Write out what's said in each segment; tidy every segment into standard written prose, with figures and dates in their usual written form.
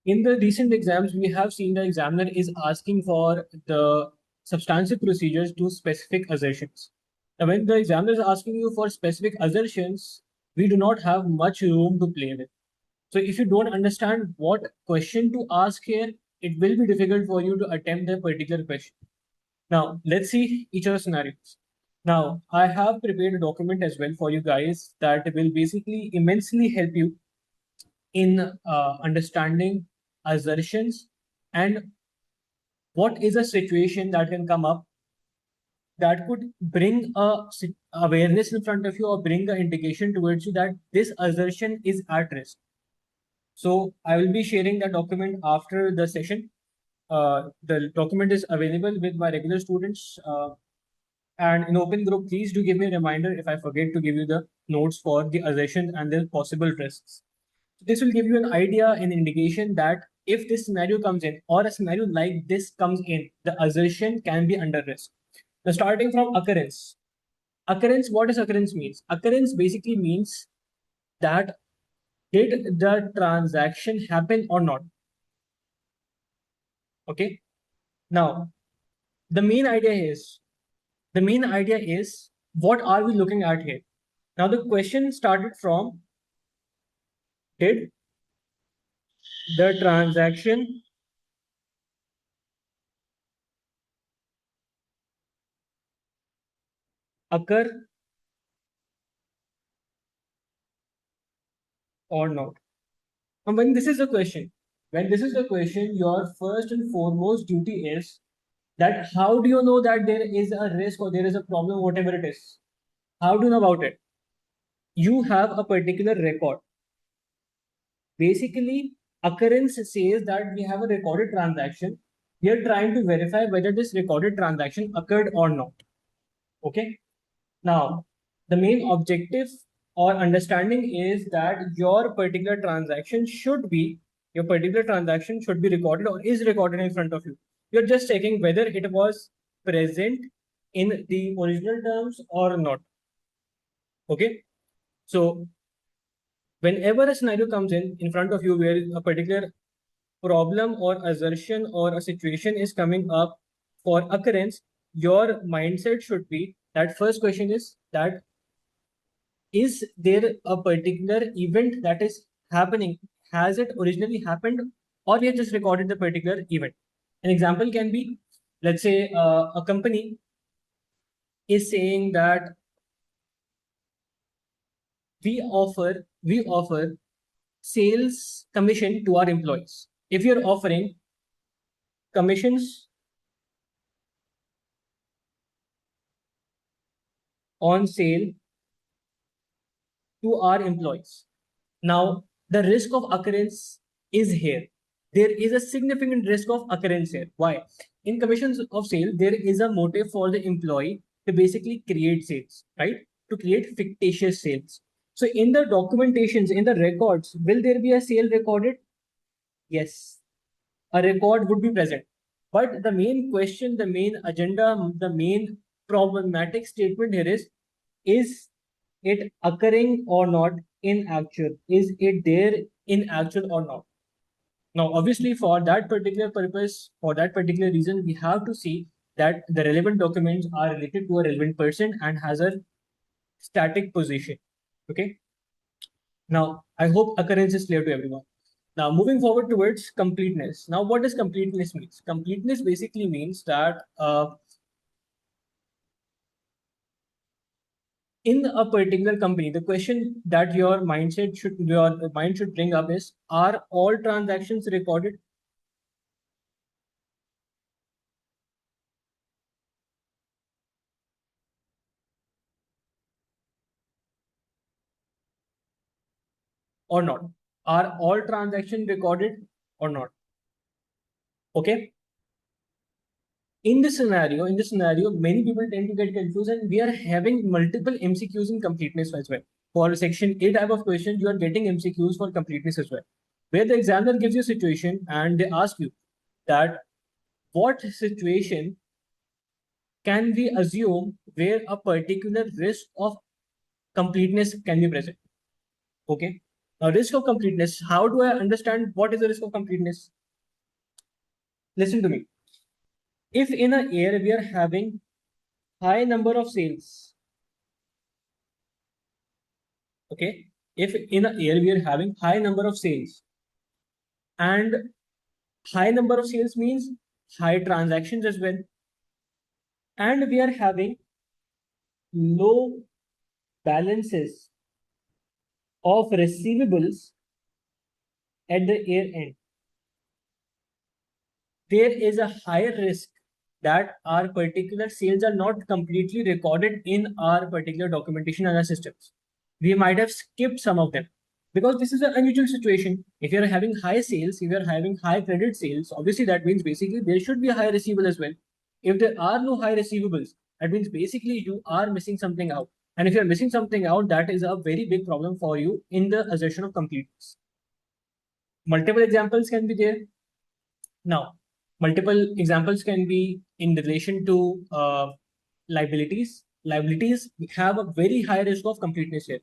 In the recent exams, we have seen the examiner is asking for the substantive procedures to specific assertions. Now, when the examiner is asking you for specific assertions, we do not have much room to play with. So if you don't understand what question to ask here, it will be difficult for you to attempt a particular question. Now, let's see each of the scenarios. Now, I have prepared a document as well for you guys that will basically immensely help you in understanding assertions and what is a situation that can come up that could bring awareness in front of you or bring an indication towards you that this assertion is at risk. So I will be sharing that document after the session. The document is available with my regular students. And in open group, please do give me a reminder if I forget to give you the notes for the assertions and their possible risks. This will give you an idea, an indication that if this scenario comes in or a scenario like this comes in, the assertion can be under risk. Now, starting from occurrence. Occurrence, what does occurrence means? Occurrence basically means that did the transaction happen or not? Okay. Now, the main idea is what are we looking at here? Now, the question started from did the transaction occur or not? And when this is the question, your first and foremost duty is that how do you know that there is a risk or there is a problem, whatever it is? How do you know about it? You have a particular record. Basically, occurrence says that we have a recorded transaction. We are trying to verify whether this recorded transaction occurred or not. Okay. Now, the main objective or understanding is that your particular transaction should be recorded or is recorded in front of you. You're just checking whether it was present in the original terms or not. Okay. So whenever a scenario comes in front of you where a particular problem or assertion or a situation is coming up for occurrence, your mindset should be that first question is that is there a particular event that is happening? Has it originally happened or we have just recorded the particular event? An example can be, let's say a company is saying that we offer sales commission to our employees. If you're offering commissions on sale to our employees. Now, the risk of occurrence is here. There is a significant risk of occurrence here. Why? In commissions of sale, there is a motive for the employee to basically create sales, right? To create fictitious sales. So in the documentations, in the records, will there be a sale recorded? Yes, a record would be present. But the main question, the main agenda, the main problematic statement here is it occurring or not in actual? Is it there in actual or not? Now, obviously, for that particular purpose, for that particular reason, we have to see that the relevant documents are related to a relevant person and has a static position. Okay. Now, I hope occurrence is clear to everyone. Now, moving forward towards completeness. Now, what does completeness means? Completeness basically means that in a particular company, the question that your mind should bring up is: are all transactions recorded? Or not? Are all transactions recorded or not? Okay. In this scenario, many people tend to get confused, and we are having multiple MCQs in completeness as well. For section A type of question, you are getting MCQs for completeness as well, where the examiner gives you a situation and they ask you that what situation can we assume where a particular risk of completeness can be present. Okay. Now, risk of completeness. How do I understand what is the risk of completeness? Listen to me. If in a year we are having high number of sales, okay? If in a year we are having high number of sales, and high number of sales means high transactions as well, and we are having low balances of receivables at the year end, there is a higher risk that our particular sales are not completely recorded in our particular documentation and our systems. We might have skipped some of them because this is an unusual situation. If you're having high sales, if you're having high credit sales, obviously that means basically there should be a high receivable as well. If there are no high receivables, that means basically you are missing something out. And if you're missing something out, that is a very big problem for you in the assertion of completeness. Multiple examples can be there. Now, multiple examples can be in relation to liabilities. Liabilities have a very high risk of completeness here.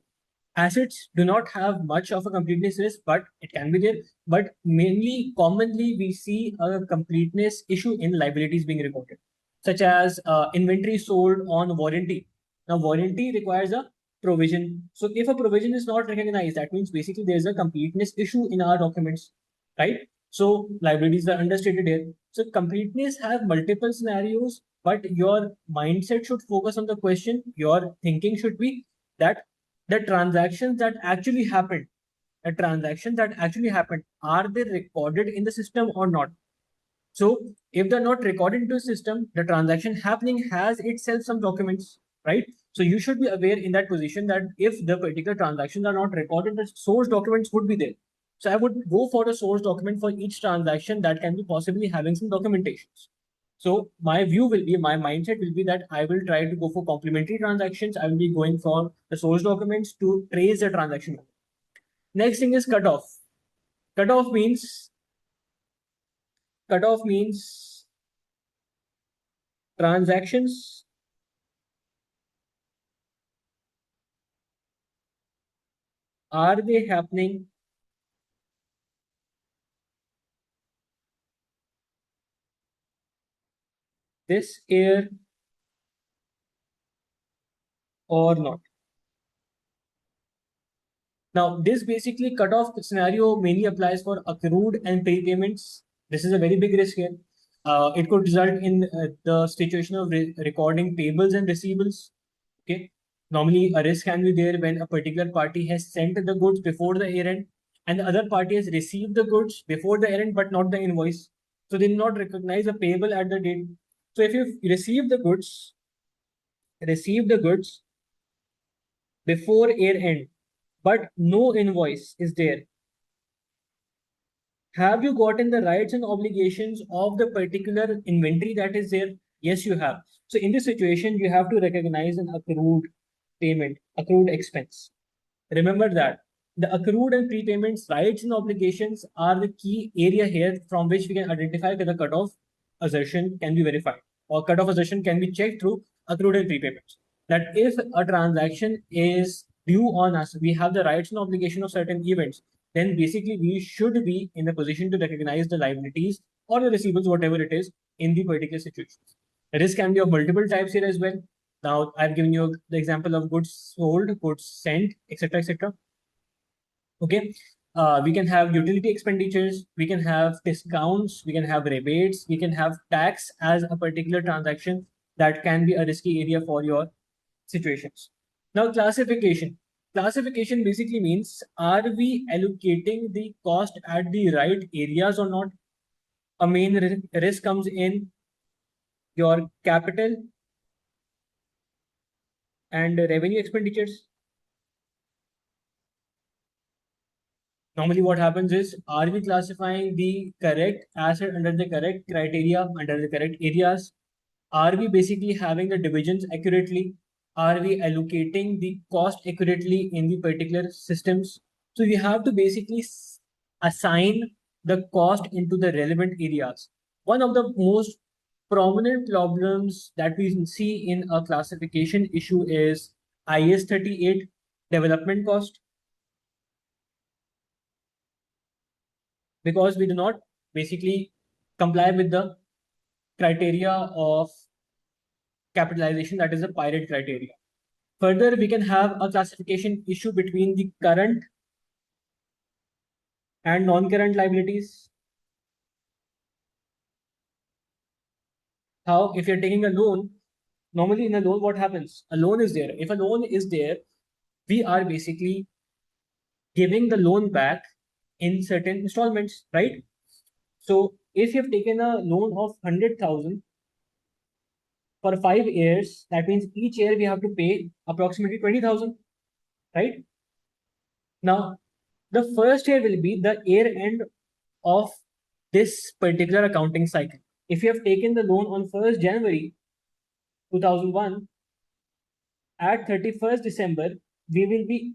Assets do not have much of a completeness risk, but it can be there. But mainly, commonly, we see a completeness issue in liabilities being reported, such as inventory sold on warranty. Now, warranty requires a provision. So, if a provision is not recognized, that means basically there is a completeness issue in our documents, right? So, liabilities are understated here. So, completeness have multiple scenarios, but your mindset should focus on the question. Your thinking should be that the transactions that actually happened, are they recorded in the system or not? So if they're not recorded into the system, the transaction happening has itself some documents, right? So you should be aware in that position that if the particular transactions are not recorded, the source documents would be there. So I would go for a source document for each transaction that can be possibly having some documentations. So my view will be, my mindset will be that I will try to go for complementary transactions. I will be going for the source documents to trace the transaction. Next thing is cutoff. Cutoff means transactions are they happening this year or not? Now, this basically cutoff scenario mainly applies for accrued and prepayments. This is a very big risk here. It could result in the situation of recording payables and receivables. Okay. Normally, a risk can be there when a particular party has sent the goods before the year end, and the other party has received the goods before the year end, but not the invoice. So they do not recognize a payable at the date. So if you receive the goods before year end, but no invoice is there, have you gotten the rights and obligations of the particular inventory that is there? Yes, you have. So in this situation, you have to recognize an accrued payment, accrued expense. Remember that the accrued and prepayments, rights and obligations are the key area here from which we can identify whether cutoff assertion can be verified or cutoff assertion can be checked through accrued and prepayments. That if a transaction is due on us, we have the rights and obligation of certain events, then basically we should be in a position to recognize the liabilities or the receivables, whatever it is, in the particular situation. Risk can be of multiple types here as well. Now, I've given you the example of goods sold, goods sent, etc., etc. Okay. We can have utility expenditures, we can have discounts, we can have rebates, we can have tax as a particular transaction that can be a risky area for your situations. Now, classification. Classification basically means, are we allocating the cost at the right areas or not? A main risk comes in your capital and revenue expenditures. Normally what happens is, are we classifying the correct asset under the correct criteria, under the correct areas? Are we basically having the divisions accurately? Are we allocating the cost accurately in the particular systems? So you have to basically assign the cost into the relevant areas. One of the most prominent problems that we see in a classification issue is IS 38 development cost. because we do not basically comply with the criteria of capitalization, that is the pirate criteria. Further, we can have a classification issue between the current and non-current liabilities. How? If you're taking a loan, normally in a loan, what happens? A loan is there. If a loan is there, we are basically giving the loan back in certain installments, right? So if you have taken a loan of 100,000 for 5 years, that means each year we have to pay approximately 20,000, right? Now, the first year will be the year end of this particular accounting cycle. If you have taken the loan on 1st January 2001, at 31st December, we will be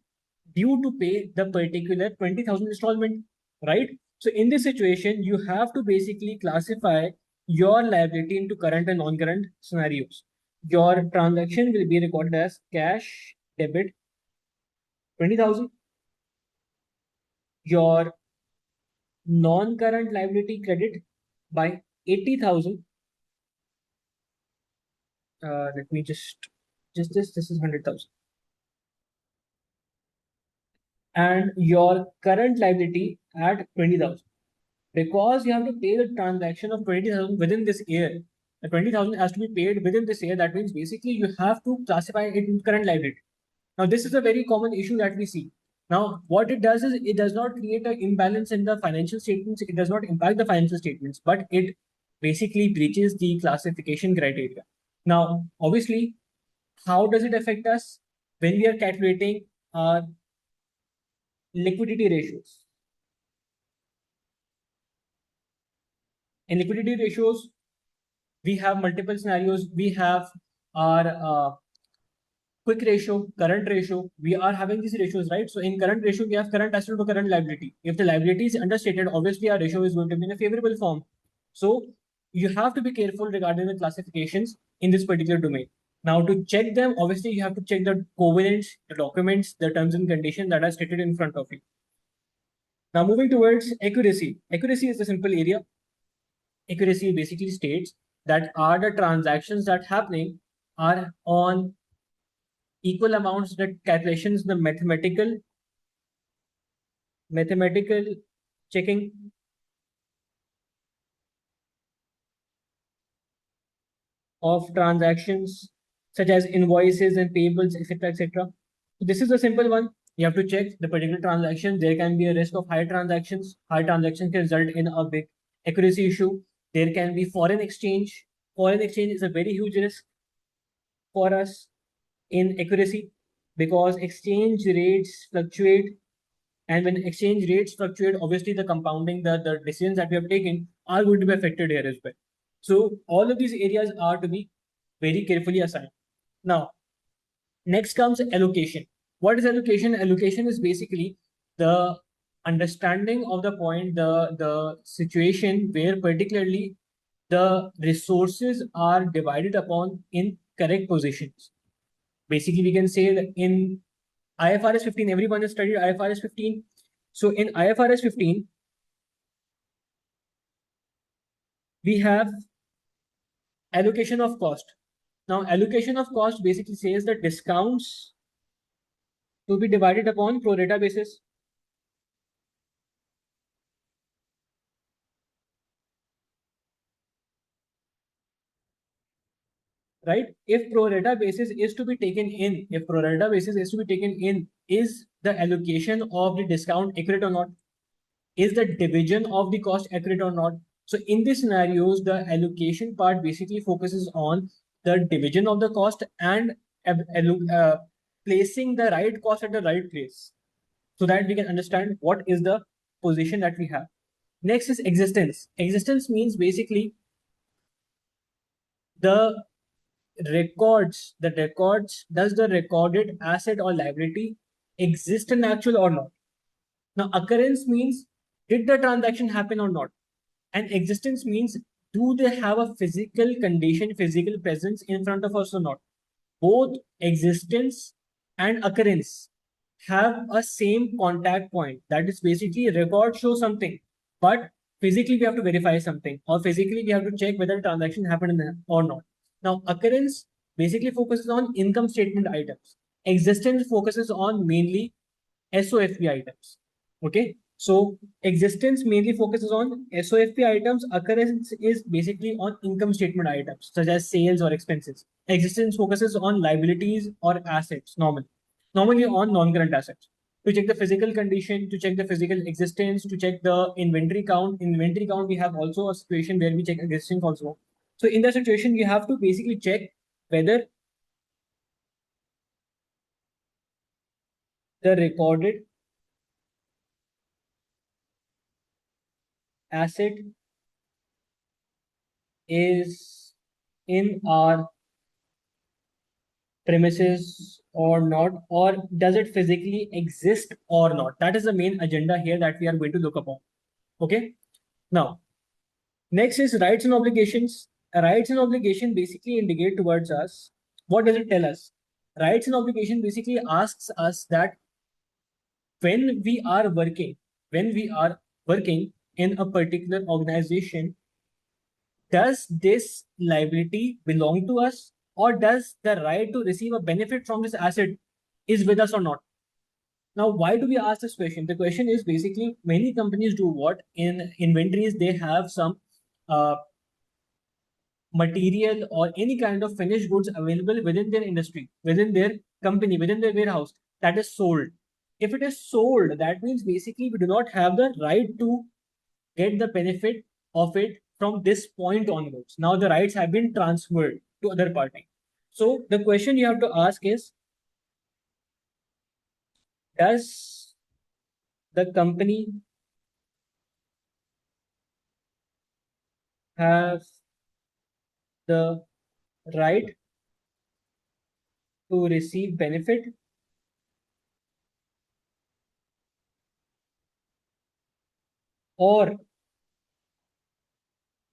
due to pay the particular 20,000 installment, right? So in this situation, you have to basically classify your liability into current and non-current scenarios. Your transaction will be recorded as cash debit 20,000. Your non-current liability credit by 80,000. Let me just this is 100,000. And your current liability at 20,000. Because you have to pay the transaction of 20,000 within this year. The 20,000 has to be paid within this year. That means basically you have to classify it in current liability. Now, this is a very common issue that we see. Now, what it does is it does not create an imbalance in the financial statements. It does not impact the financial statements, but it basically breaches the classification criteria. Now, obviously, how does it affect us when we are calculating our liquidity ratios? In liquidity ratios, we have multiple scenarios. We have our quick ratio, current ratio. We are having these ratios, right? So in current ratio, we have current asset to current liability. If the liability is understated, obviously our ratio is going to be in a favorable form. So you have to be careful regarding the classifications in this particular domain. Now to check them, obviously you have to check the covenants, the documents, the terms and conditions that are stated in front of you. Now moving towards accuracy. Accuracy is a simple area. Accuracy basically states that are the transactions that happening are on equal amounts, the calculations, the mathematical checking of transactions such as invoices and payables, etc., etc. So this is a simple one. You have to check the particular transaction. There can be a risk of high transactions. High transactions can result in a big accuracy issue. There can be foreign exchange. Foreign exchange is a very huge risk for us in accuracy because exchange rates fluctuate. And when exchange rates fluctuate, obviously the compounding, the decisions that we have taken are going to be affected here as well. So all of these areas are to be very carefully assigned. Now, next comes allocation. What is allocation? Allocation is basically the understanding of the point, the situation where particularly the resources are divided upon in correct positions. Basically, we can say that in IFRS 15, everyone has studied IFRS 15. So in IFRS 15, we have allocation of cost. Now, allocation of cost basically says that discounts to be divided upon pro rata basis. Right? If pro rata basis is to be taken in, if pro rata basis is to be taken in, is the allocation of the discount accurate or not? Is the division of the cost accurate or not? So in these scenarios, the allocation part basically focuses on the division of the cost and placing the right cost at the right place so that we can understand what is the position that we have. Next is existence. Existence means basically the does the recorded asset or liability exist in actual or not? Now, occurrence means did the transaction happen or not? And existence means do they have a physical condition, physical presence in front of us or not? Both existence and occurrence have a same contact point. That is basically record show something. but physically we have to verify something, or physically we have to check whether the transaction happened or not. Now, occurrence basically focuses on income statement items. Existence focuses on mainly SOFP items. Okay, so existence mainly focuses on SOFP items. Occurrence is basically on income statement items such as sales or expenses. Existence focuses on liabilities or assets normally on non-current assets. To check the physical condition, to check the physical existence, to check the inventory count. Inventory count, we have also a situation where we check existence also. So in that situation, we have to basically check whether the recorded asset is in our premises or not, or does it physically exist or not. That is the main agenda here that we are going to look upon. Okay. Now, next is rights and obligations. Rights and obligation basically indicate towards us. What does it tell us? Rights and obligation basically asks us that when we are working, when we are working in a particular organization, does this liability belong to us, or does the right to receive a benefit from this asset is with us or not? Now, why do we ask this question? The question is basically many companies do what in inventories, they have some uh, material or any kind of finished goods available within their industry, within their company, within their warehouse that is sold. If it is sold, that means basically we do not have the right to get the benefit of it from this point onwards. Now the rights have been transferred to other party. So the question you have to ask is, does the company have the right to receive benefit or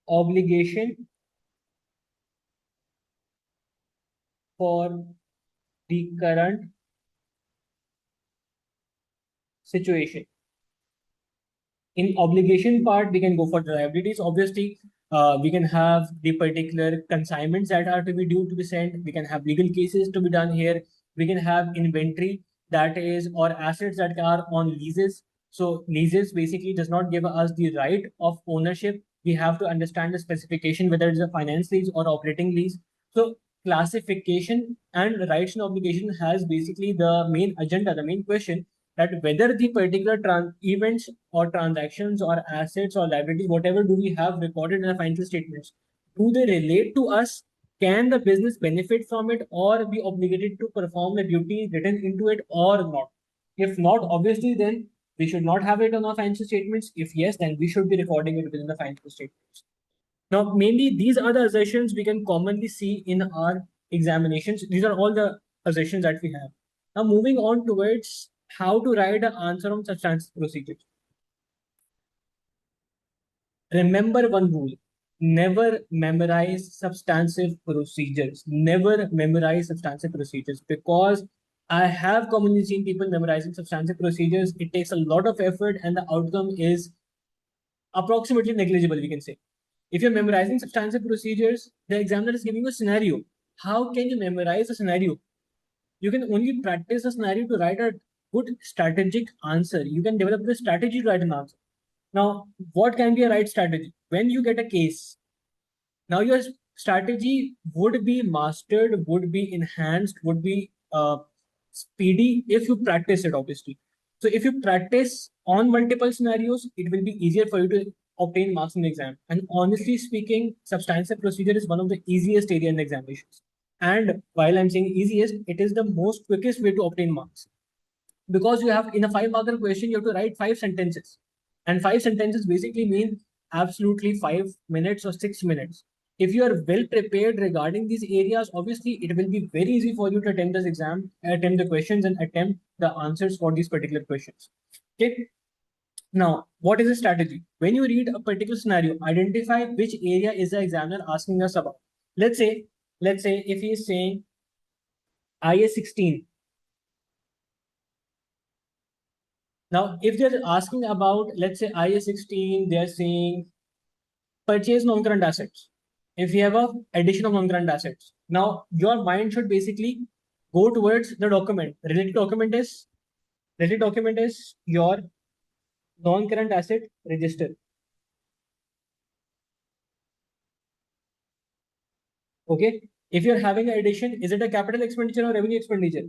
obligation for the current situation? In obligation part, we can go for the liabilities. Obviously, we can have the particular consignments that are to be due to be sent. We can have legal cases to be done here. We can have inventory that is, or assets that are on leases. So leases basically does not give us the right of ownership. We have to understand the specification, whether it's a finance lease or operating lease. So classification and rights and obligation has basically the main agenda, the main question, that whether the particular events or transactions or assets or liabilities, whatever do we have recorded in the financial statements, do they relate to us? Can the business benefit from it or be obligated to perform the duty written into it or not? If not, obviously, then we should not have it on our financial statements. If yes, then we should be recording it within the financial statements. Now, mainly these are the assertions we can commonly see in our examinations. These are all the assertions that we have. Now, moving on towards how to write an answer on substantive procedures. Remember one rule: never memorize substantive procedures. Never memorize substantive procedures, because I have commonly seen people memorizing substantive procedures. It takes a lot of effort, and the outcome is approximately negligible, we can say. If you're memorizing substantive procedures, the examiner is giving you a scenario. How can you memorize a scenario? You can only practice a scenario to write a good strategic answer. You can develop the strategy to write an answer. Now, what can be a right strategy? When you get a case, now your strategy would be mastered, would be enhanced, would be speedy if you practice it, obviously. So if you practice on multiple scenarios, it will be easier for you to obtain marks in the exam. And honestly speaking, substantive procedure is one of the easiest area in the examinations. And while I'm saying easiest, it is the most quickest way to obtain marks, because you have, in a 5 marker question, you have to write 5 sentences, and 5 sentences basically mean absolutely 5 minutes or 6 minutes. If you are well prepared regarding these areas, obviously it will be very easy for you to attempt this exam, attempt the questions, and attempt the answers for these particular questions. Okay. Now, what is a strategy? When you read a particular scenario, identify which area is the examiner asking us about. Let's say if he is saying, IA 16, Now, if they're asking about, let's say IS 16, they're saying purchase non-current assets. If you have a addition of non-current assets, now your mind should basically go towards the document. Related document is your non-current asset register. Okay. If you're having an addition, is it a capital expenditure or revenue expenditure?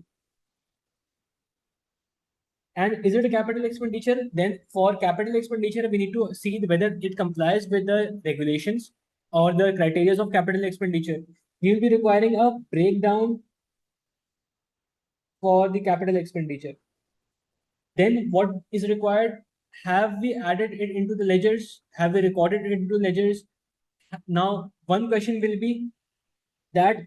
And is it a capital expenditure? Then for capital expenditure, we need to see whether it complies with the regulations or the criteria of capital expenditure. We will be requiring a breakdown for the capital expenditure. Then what is required? Have we added it into the ledgers? Have we recorded it into ledgers? Now, one question will be that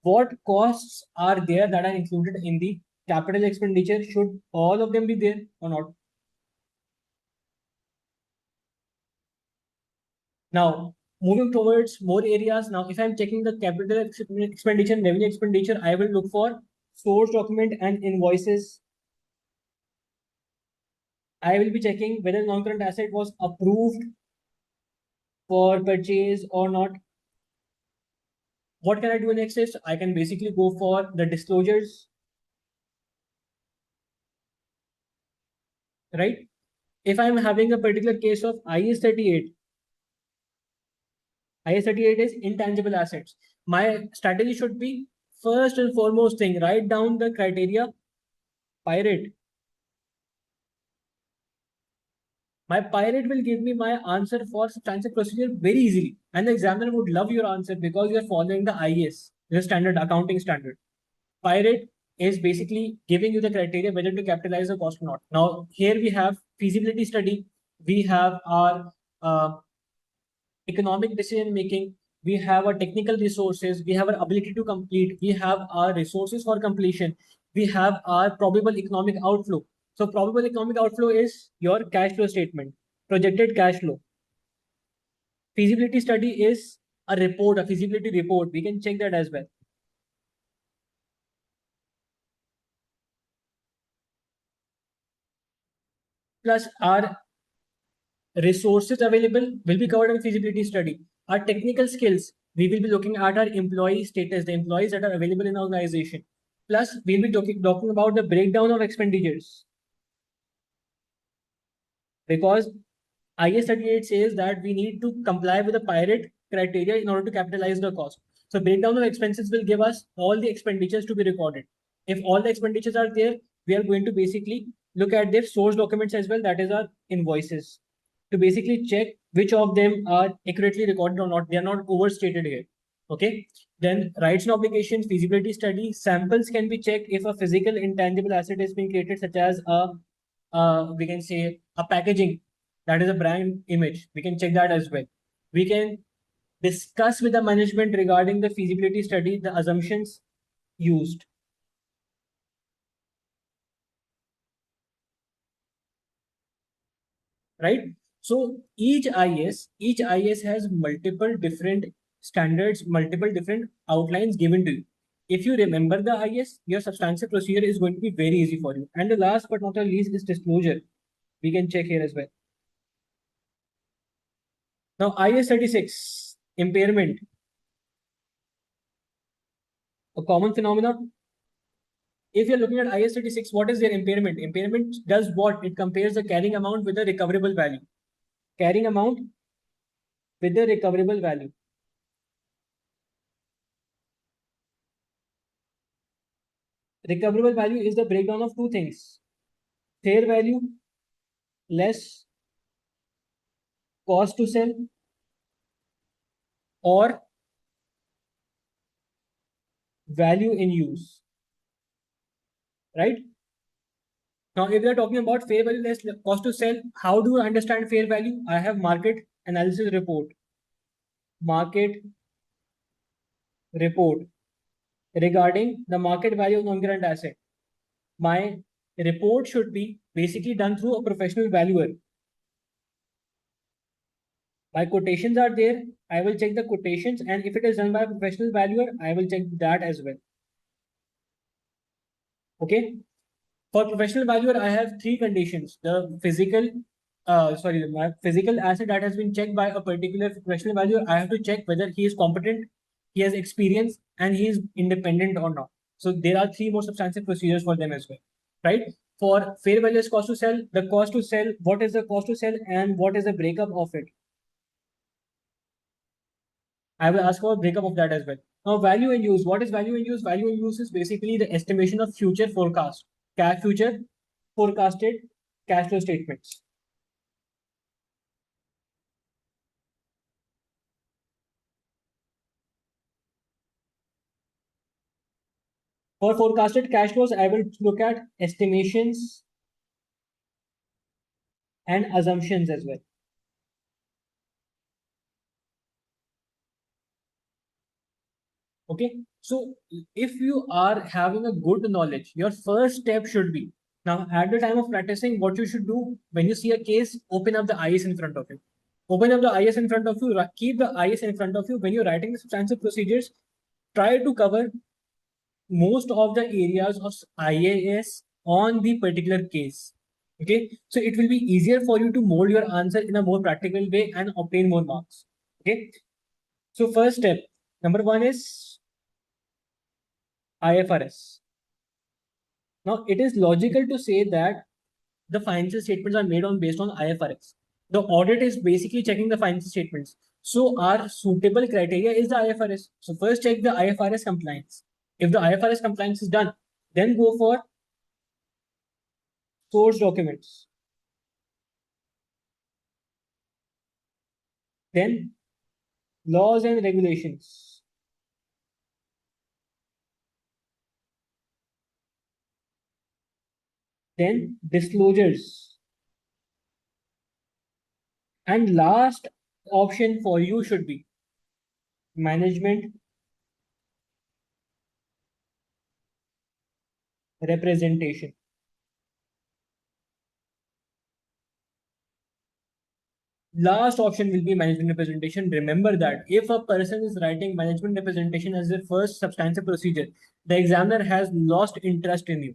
what costs are there that are included in the capital expenditure? Should all of them be there or not? Now, moving towards more areas. Now, if I'm checking the capital expenditure and revenue expenditure, I will look for source document and invoices. I will be checking whether non-current asset was approved for purchase or not. What can I do next is I can basically go for the disclosures, right? If I'm having a particular case of IS 38, IS 38 is intangible assets. My strategy should be first and foremost thing, write down the criteria, pirate. My pirate will give me my answer for substantive procedure very easily. And the examiner would love your answer because you're following the IS, the standard accounting standard. Pirate is basically giving you the criteria whether to capitalize the cost or not. Now, here we have feasibility study, we have our economic decision making, we have our technical resources, we have our ability to complete, we have our resources for completion, we have our probable economic outflow. So probable economic outflow is your cash flow statement, projected cash flow. Feasibility study is a report, a feasibility report. We can check that as well. Plus our resources available will be covered in feasibility study. Our technical skills, we will be looking at our employee status, the employees that are available in the organization. Plus, we'll be talking about the breakdown of expenditures. Because IS 38 says that we need to comply with the pirate criteria in order to capitalize the cost. So breakdown of expenses will give us all the expenditures to be recorded. If all the expenditures are there, we are going to basically look at their source documents as well, that is our invoices, to basically check which of them are accurately recorded or not. They are not overstated here. Okay. Then rights and obligations, feasibility study, samples can be checked if a physical intangible asset is being created, such as we can say a packaging, that is a brand image. We can check that as well. We can discuss with the management regarding the feasibility study, the assumptions used. Right? So each IS has multiple different standards, multiple different outlines given to you. If you remember the IS, your substantive procedure is going to be very easy for you. And the last but not the least is disclosure. We can check here as well. Now, IS 36, impairment, a common phenomenon. If you're looking at IS 36, what is their impairment? Impairment does what? It compares the carrying amount with the recoverable value. Carrying amount with the recoverable value. Recoverable value is the breakdown of two things. Fair value less cost to sell, or value in use. Right? Now, if we are talking about fair value less cost to sell, how do I understand fair value? I have market analysis report. Market report regarding the market value of non-current asset. My report should be basically done through a professional valuer. My quotations are there. I will check the quotations, and if it is done by a professional valuer, I will check that as well. Okay. For professional valuer, I have three conditions. The physical asset that has been checked by a particular professional valuer, I have to check whether he is competent, he has experience, and he is independent or not. So there are three more substantive procedures for them as well, right? For fair valuer's cost to sell, the cost to sell, what is the cost to sell, and what is the breakup of it? I will ask for a breakup of that as well. Now, value in use. What is value in use? Value in use is basically the estimation of future forecast, future forecasted cash flow statements. For forecasted cash flows, I will look at estimations and assumptions as well. Okay. So if you are having a good knowledge, your first step should be, now at the time of practicing, what you should do when you see a case, open up the IS in front of you. Open up the IS in front of you, keep the IS in front of you. When you're writing the substantive procedures, try to cover most of the areas of IAS on the particular case. Okay, so it will be easier for you to mold your answer in a more practical way and obtain more marks. Okay, so first step, number one is IFRS. Now, it is logical to say that the financial statements are made on based on IFRS. The audit is basically checking the financial statements. So our suitable criteria is the IFRS. So first check the IFRS compliance. If the IFRS compliance is done, then go for source documents. Then laws and regulations. Then disclosures. And last option for you should be management representation. Last option will be management representation. Remember that if a person is writing management representation as their first substantive procedure, the examiner has lost interest in you.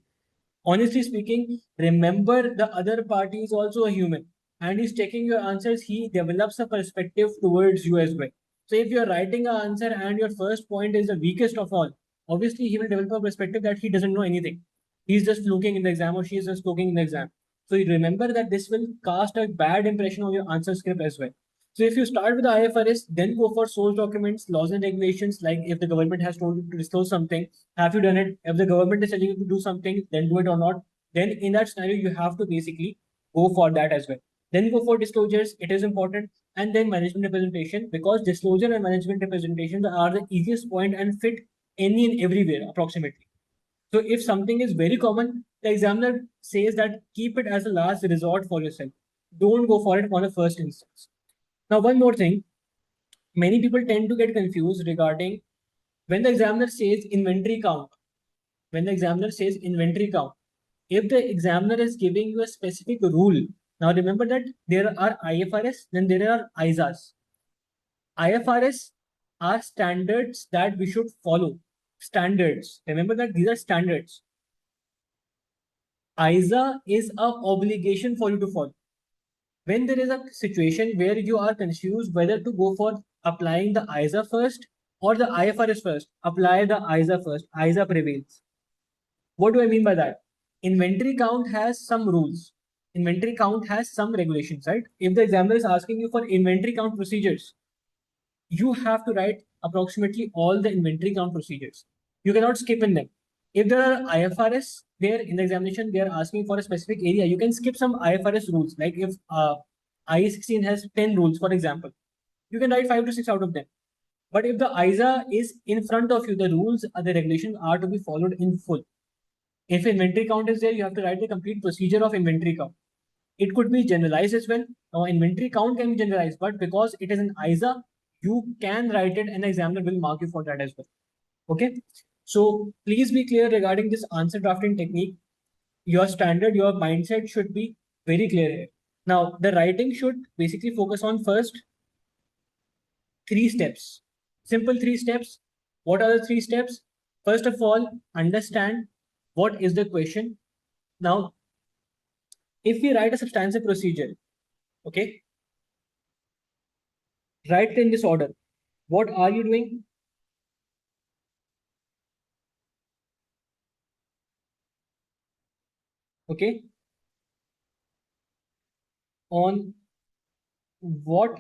Honestly speaking, remember the other party is also a human and he's checking your answers. He develops a perspective towards you as well. So if you're writing an answer and your first point is the weakest of all, obviously he will develop a perspective that he doesn't know anything. He's just looking in the exam or she is just looking in the exam. So you remember that this will cast a bad impression on your answer script as well. So if you start with the IFRS, then go for source documents, laws and regulations. Like if the government has told you to disclose something, have you done it? If the government is telling you to do something, then do it or not. Then in that scenario, you have to basically go for that as well. Then go for disclosures. It is important. And then management representation, because disclosure and management representation are the easiest point and fit any and everywhere approximately. So if something is very common, the examiner says that keep it as a last resort for yourself. Don't go for it on a first instance. Now, one more thing, many people tend to get confused regarding when the examiner says inventory count. When the examiner says inventory count, if the examiner is giving you a specific rule, now remember that there are IFRS, then there are ISAs. IFRS are standards that we should follow. Standards. Remember that these are standards. ISA is an obligation for you to follow. When there is a situation where you are confused whether to go for applying the ISA first or the IFRS first, apply the ISA first. ISA prevails. What do I mean by that? Inventory count has some rules. Inventory count has some regulations, right? If the examiner is asking you for inventory count procedures, you have to write approximately all the inventory count procedures. You cannot skip in them. If there are IFRS there in the examination, they are asking for a specific area, you can skip some IFRS rules. Like if I-16 has 10 rules, for example, you can write 5 to 6 out of them. But if the ISA is in front of you, the rules or the regulations are to be followed in full. If inventory count is there, you have to write the complete procedure of inventory count. It could be generalized as well. Now, inventory count can be generalized, but because it is an ISA, you can write it and the examiner will mark you for that as well. Okay. So please be clear regarding this answer drafting technique. Your standard, your mindset should be very clear here. Now, the writing should basically focus on first 3 steps. Simple 3 steps. What are the 3 steps? First of all, understand what is the question. Now, if we write a substantive procedure, okay, write it in this order. What are you doing? Okay, on what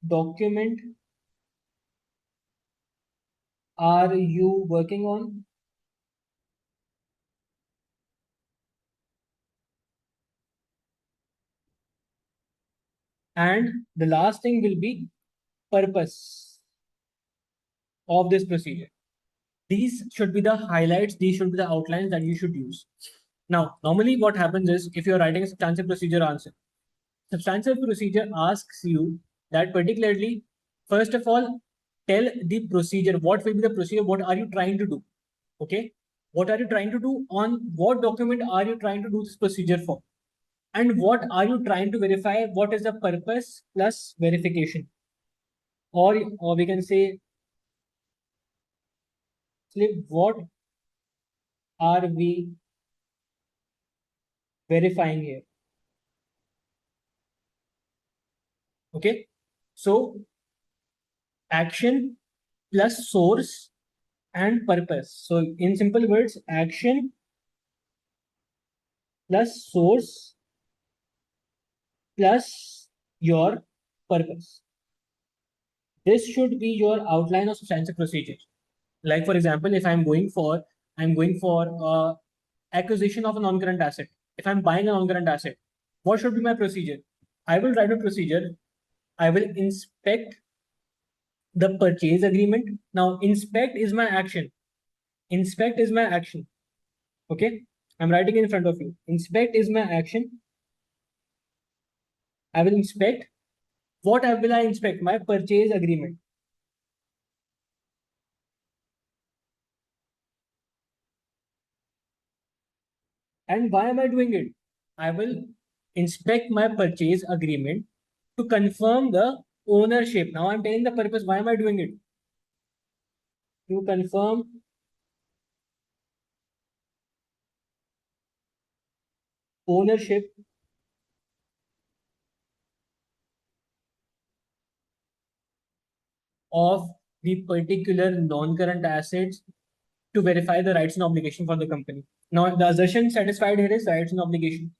document are you working on? And the last thing will be purpose of this procedure. These should be the highlights, these should be the outlines that you should use. Now, normally what happens is if you're writing a substantive procedure answer, substantive procedure asks you that particularly, first of all, tell the procedure, what will be the procedure, what are you trying to do? Okay, what are you trying to do? On what document are you trying to do this procedure for? And what are you trying to verify? What is the purpose plus verification? Or we can say, what are we verifying here? Okay, so action plus source and purpose. So in simple words, action plus source plus your purpose. This should be your outline of substantive procedures. Like for example, if I'm going for acquisition of a non-current asset. If I'm buying a non-current asset, what should be my procedure? I will write a procedure. I will inspect the purchase agreement. Now, inspect is my action. Inspect is my action. Okay, I'm writing in front of you. Inspect is my action. I will inspect. What will I inspect? My purchase agreement. And why am I doing it? I will inspect my purchase agreement to confirm the ownership. Now I'm telling the purpose. Why am I doing it? To confirm ownership of the particular non-current assets to verify the rights and obligation for the company. Now the assertion satisfied here is rights and obligation.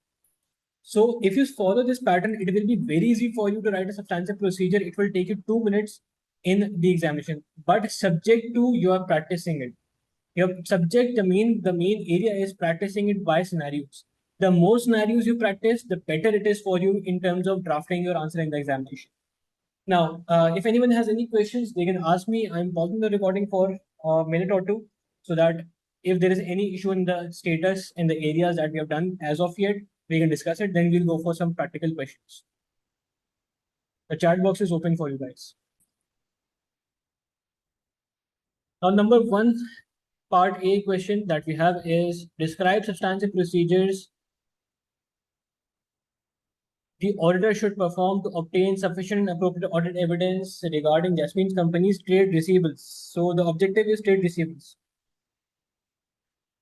So if you follow this pattern, it will be very easy for you to write a substantive procedure. It will take you 2 minutes in the examination, but subject to your practicing it. Your subject, the main area is practicing it by scenarios. The more scenarios you practice, the better it is for you in terms of drafting your answer in the examination. Now, if anyone has any questions, they can ask me. I'm pausing the recording for a minute or two so that if there is any issue in the status in the areas that we have done as of yet, we can discuss it. Then we'll go for some practical questions. The chat box is open for you guys. Now, number one, part A question that we have is describe substantive procedures the auditor should perform to obtain sufficient and appropriate audit evidence regarding Jasmine's company's trade receivables. So the objective is trade receivables.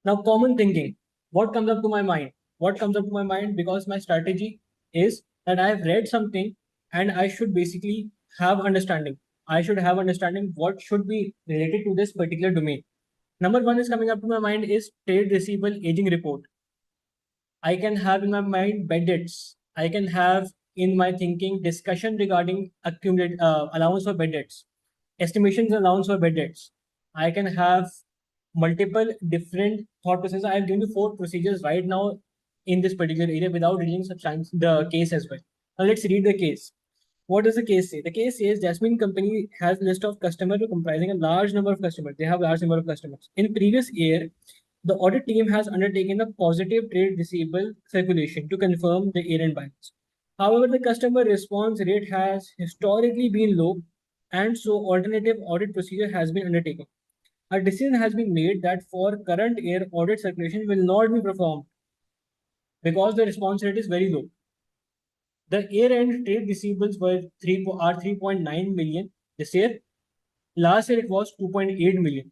Now, common thinking. What comes up to my mind? What comes up to my mind? Because my strategy is that I have read something and I should basically have understanding. I should have understanding what should be related to this particular domain. Number one is coming up to my mind is trade receivable aging report. I can have in my mind bad debts. I can have in my thinking discussion regarding accumulate allowance for bad debts, estimations allowance for bad debts. I can have multiple different thought processes. I have given you 4 procedures right now in this particular area without reading substance the case as well. Now let's read the case. What does the case say? The case says Jasmine Company has list of customers comprising a large number of customers. They have large number of customers. In previous year, the audit team has undertaken a positive trade receivable circulation to confirm the year-end balance. However, the customer response rate has historically been low, and so alternative audit procedure has been undertaken. A decision has been made that for current year audit circulation will not be performed because the response rate is very low. The year-end trade receivables were 3.9 million this year. Last year it was 2.8 million.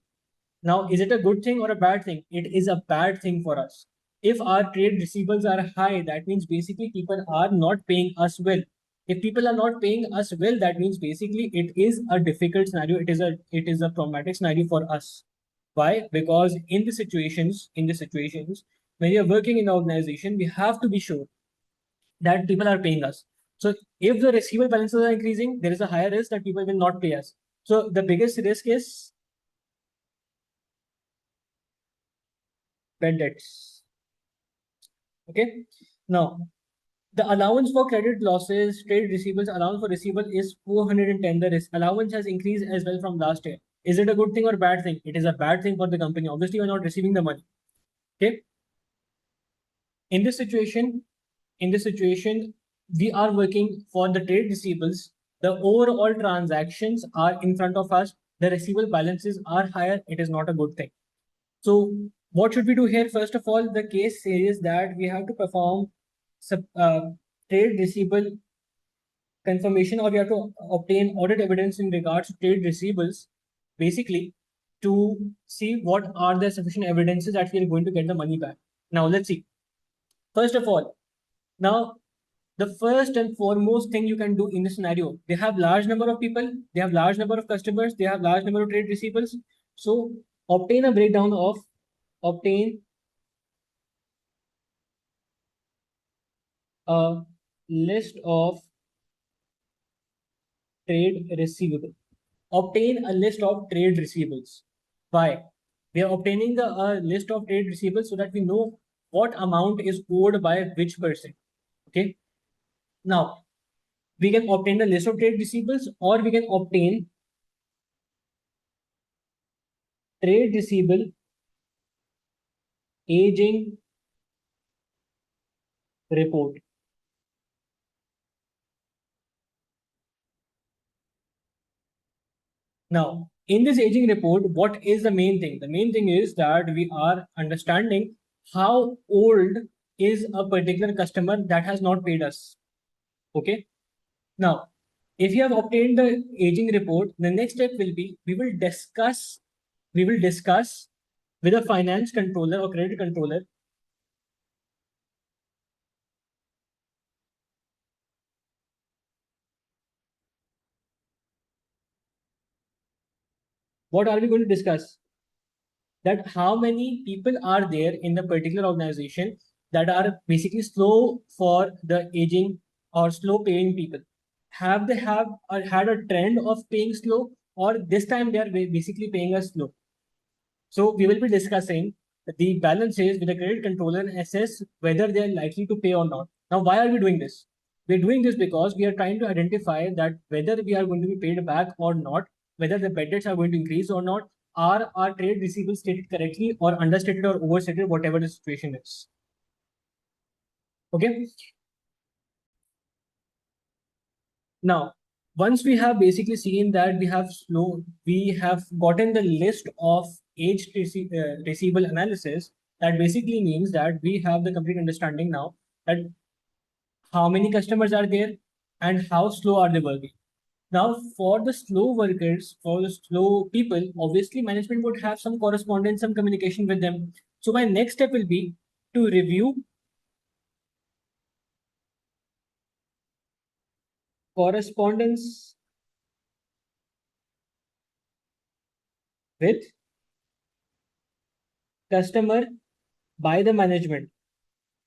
Now, is it a good thing or a bad thing? It is a bad thing for us. if our trade receivables are high, that means basically people are not paying us well. If people are not paying us well, that means basically it is a difficult scenario. It is a problematic scenario for us. Why? Because in the situations when you're working in the organization, we have to be sure that people are paying us. So if the receivable balances are increasing, there is a higher risk that people will not pay us. So the biggest risk is bad debts. Okay. Now, the allowance for credit losses, trade receivables, allowance for receivable is 410. The risk allowance has increased as well from last year. Is it a good thing or bad thing? It is a bad thing for the company. Obviously, you're not receiving the money. Okay. In this situation, in this situation, we are working for the trade receivables. The overall transactions are in front of us. The receivable balances are higher. It is not a good thing. So what should we do here? First of all, the case says that we have to perform trade receivable confirmation, or we have to obtain audit evidence in regards to trade receivables, basically to see what are the sufficient evidences that we are going to get the money back. Now let's see. First of all, now the first and foremost thing you can do in this scenario, they have large number of people, they have large number of customers, they have large number of trade receivables. So obtain a breakdown of obtain a list of trade receivable. Obtain a list of trade receivables. Why? We are obtaining a list of trade receivables so that we know what amount is owed by which person. Okay. Now, we can obtain the list of trade receivables, or we can obtain trade receivable aging report. Now, in this aging report, what is the main thing? The main thing is that we are understanding how old is a particular customer that has not paid us. Okay. Now, if you have obtained the aging report, the next step will be we will discuss with a finance controller or credit controller what are we going to discuss, that how many people are there in the particular organization that are basically slow for the aging or slow paying people. Have they have or had a trend of paying slow, or this time they are basically paying us slow? So we will be discussing the balances with the credit controller and assess whether they are likely to pay or not. Now, why are we doing this? We're doing this because we are trying to identify that whether we are going to be paid back or not, whether the bad debts are going to increase or not, are our trade receivables stated correctly or understated or overstated, whatever the situation is. Okay. Now, once we have basically seen that we have gotten the list of receivable analysis, that basically means that we have the complete understanding now that how many customers are there and how slow are they working. Now, for the slow workers, for the slow people, obviously management would have some correspondence, some communication with them. So my next step will be to review correspondence with customer by the management.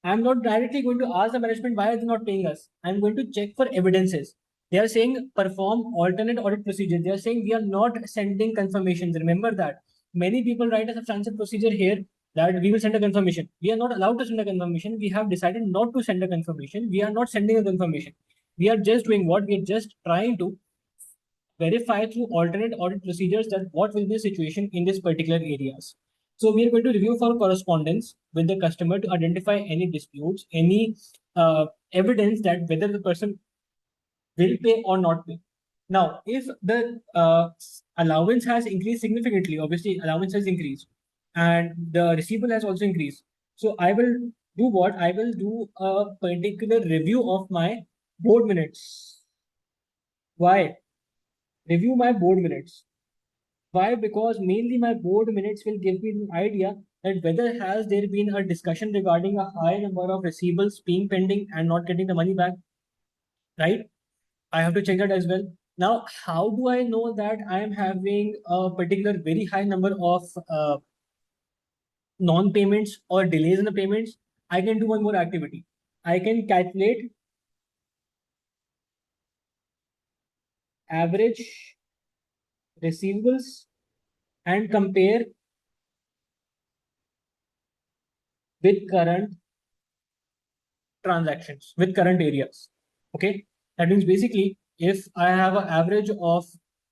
I'm not directly going to ask the management why are they not paying us. I'm going to check for evidences. They are saying perform alternate audit procedures. They are saying we are not sending confirmations. Remember that. Many people write a substantive procedure here that we will send a confirmation. We are not allowed to send a confirmation. We have decided not to send a confirmation. We are not sending a confirmation. We are just doing what? We are just trying to verify through alternate audit procedures that what will be the situation in this particular areas. So we are going to review for correspondence with the customer to identify any disputes, any evidence that whether the person will pay or not pay. Now, if the allowance has increased significantly, obviously allowance has increased and the receivable has also increased. So I will do what? I will do a particular review of my board minutes. Why? Review my board minutes. Why? Because mainly my board minutes will give me an idea that whether has there been a discussion regarding a high number of receivables being pending and not getting the money back, right? I have to check that as well. Now, how do I know that I am having a particular very high number of non-payments or delays in the payments? I can do one more activity. I can calculate average receivables and compare with current transactions, with current areas. Okay, that means basically if I have an average of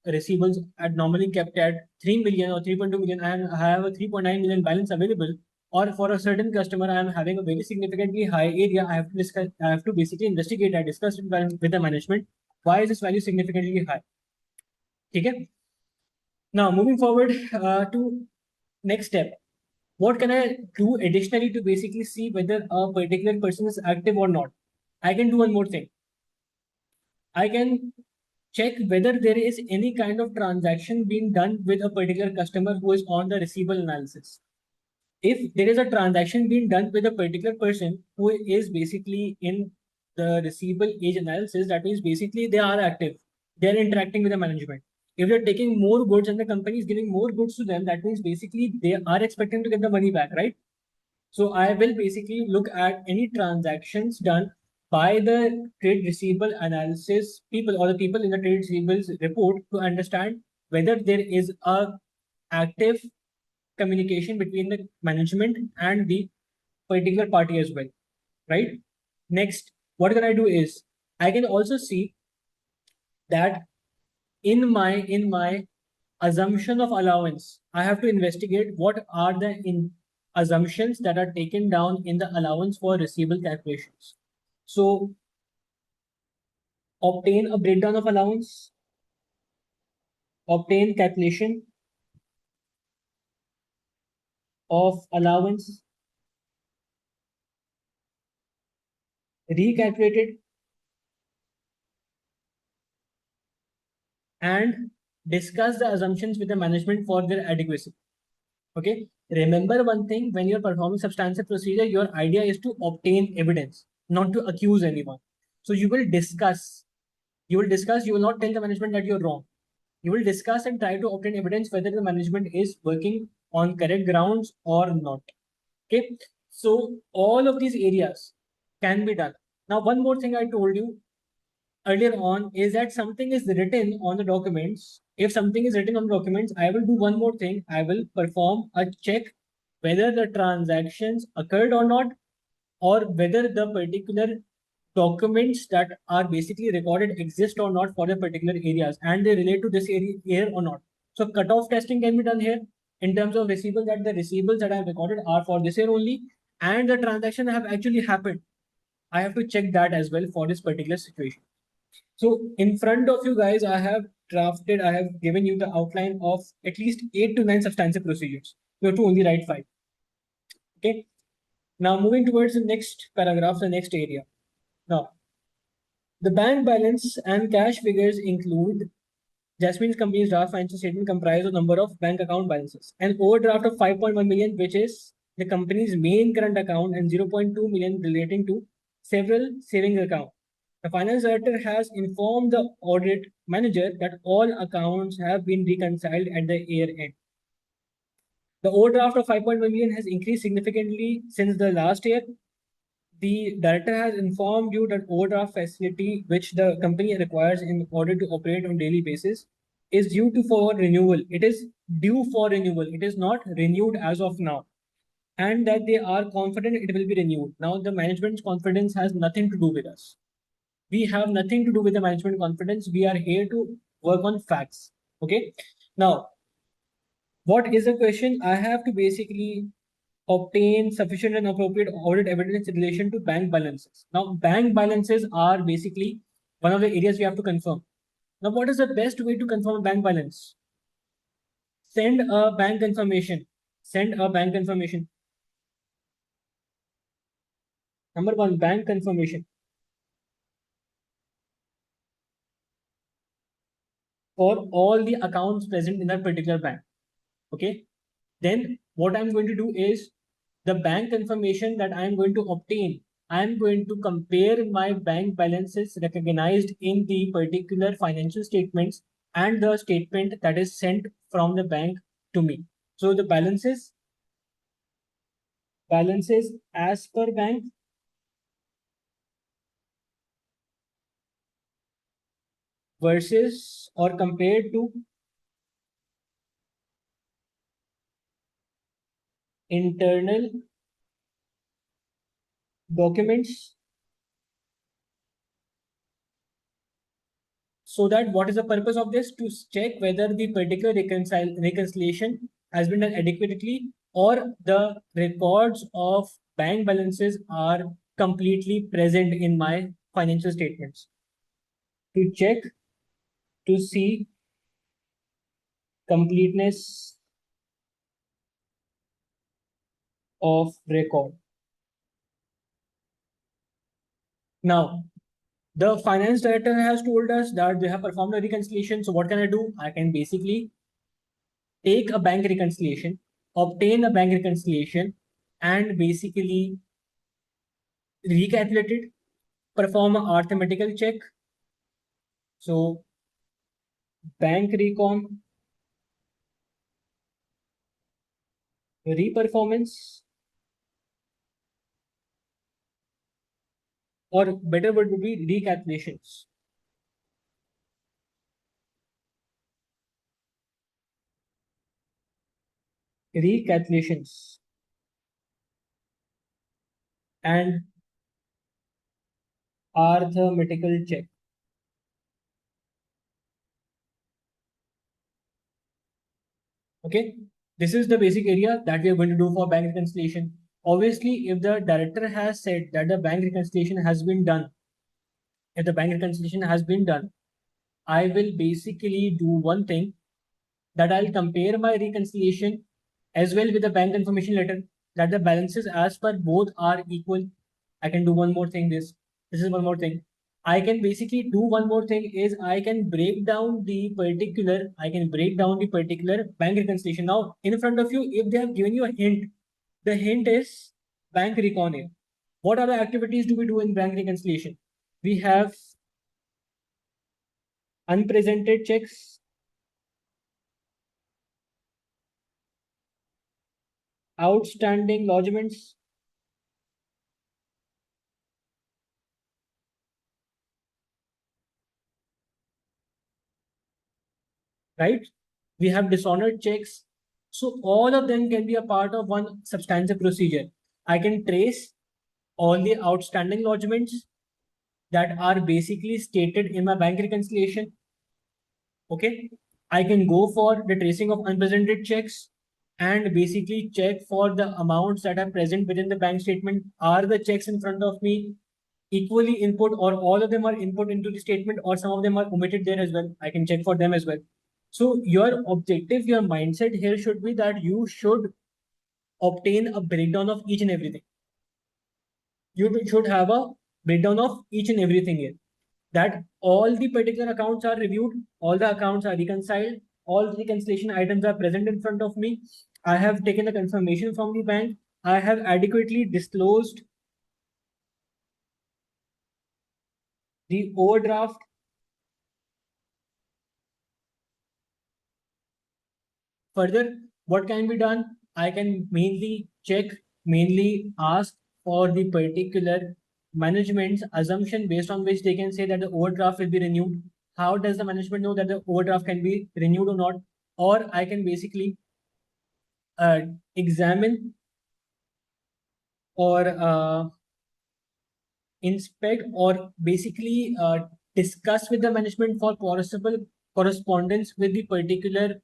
receivables at normally kept at 3 million or 3.2 million, and I have a 3.9 million balance available, or for a certain customer I am having a very significantly high area, I have to discuss, I have to basically investigate and discuss with the management, why is this value significantly high? Okay. Now moving forward to next step. What can I do additionally to basically see whether a particular person is active or not? I can do one more thing. I can check whether there is any kind of transaction being done with a particular customer who is on the receivable analysis. If there is a transaction being done with a particular person who is basically in the receivable age analysis, that means basically they are active, they're interacting with the management. If they're taking more goods and the company is giving more goods to them, that means basically they are expecting to get the money back, right? So I will basically look at any transactions done by the trade receivable analysis people or the people in the trade receivables report to understand whether there is a active communication between the management and the particular party as well, right? Next, what can I do is I can also see that in my assumption of allowance, I have to investigate what are the assumptions that are taken down in the allowance for receivable calculations. So obtain a breakdown of allowance, obtain calculation of allowance, recalculated, and discuss the assumptions with the management for their adequacy. Okay. Remember one thing, when you're performing substantive procedure, your idea is to obtain evidence, not to accuse anyone. So you will discuss, you will not tell the management that you're wrong. You will discuss and try to obtain evidence whether the management is working on correct grounds or not. Okay. So all of these areas can be done. Now, one more thing I told you earlier on is that something is written on the documents. If something is written on the documents, I will do one more thing. I will perform a check whether the transactions occurred or not, or whether the particular documents that are basically recorded exist or not for the particular areas and they relate to this area here or not. So cutoff testing can be done here in terms of receivables, that the receivables that I have recorded are for this year only and the transaction have actually happened. I have to check that as well for this particular situation. So in front of you guys, I have given you the outline of at least 8 to 9 substantive procedures. You have to only write 5. Okay. Now moving towards the next paragraph, the next area. Now, the bank balance and cash figures include Jasmine's company's draft financial statement comprised of number of bank account balances. An overdraft of 5.1 million, which is the company's main current account, and 0.2 million relating to several savings accounts. The finance director has informed the audit manager that all accounts have been reconciled at the year end. The overdraft of 5.1 million has increased significantly since the last year. The director has informed you that overdraft facility, which the company requires in order to operate on daily basis, is due to for renewal. It is due for renewal. It is not renewed as of now. And that they are confident it will be renewed. Now, the management's confidence has nothing to do with us. We have nothing to do with the management confidence. We are here to work on facts. Okay. Now, what is the question? I have to basically obtain sufficient and appropriate audit evidence in relation to bank balances. Now, bank balances are basically one of the areas we have to confirm. Now, what is the best way to confirm a bank balance? Send a bank confirmation. Send a bank confirmation. Number 1, bank confirmation for all the accounts present in that particular bank. Okay. Then what I'm going to do is the bank information that I'm going to obtain, I'm going to compare my bank balances recognized in the particular financial statements and the statement that is sent from the bank to me. So the balances as per bank versus or compared to internal documents. So that what is the purpose of this? To check whether the particular reconciliation has been done adequately or the records of bank balances are completely present in my financial statements. To check to see completeness of record. Now, the finance director has told us that they have performed a reconciliation. So what can I do? I can basically take a bank reconciliation, obtain a bank reconciliation, and basically recalculate it, perform an arithmetical check. So bank recon, reperformance, or better word would be recalculations. Recalculations and arithmetical check. Okay, this is the basic area that we are going to do for bank reconciliation. Obviously, if the director has said that the bank reconciliation has been done, if the bank reconciliation has been done, I will basically do one thing, that I'll compare my reconciliation as well with the bank confirmation letter that the balances as per both are equal. I can do one more thing. This is one more thing. I can basically do one more thing is I can break down the particular bank reconciliation. Now in front of you, if they have given you a hint, the hint is bank recon here. What are the activities do we do in bank reconciliation? We have unpresented checks, outstanding lodgements, right? We have dishonored checks. So all of them can be a part of one substantive procedure. I can trace all the outstanding lodgements that are basically stated in my bank reconciliation. Okay. I can go for the tracing of unpresented checks and basically check for the amounts that are present within the bank statement. Are the checks in front of me equally input, or all of them are input into the statement, or some of them are omitted there as well? I can check for them as well. So your objective, your mindset here should be that you should obtain a breakdown of each and everything. You should have a breakdown of each and everything here. That all the particular accounts are reviewed, all the accounts are reconciled, all the reconciliation items are present in front of me. I have taken the confirmation from the bank. I have adequately disclosed the overdraft. Further, what can be done? I can mainly ask for the particular management's assumption based on which they can say that the overdraft will be renewed. How does the management know that the overdraft can be renewed or not? Or I can basically uh, examine or inspect or basically discuss with the management for possible correspondence with the particular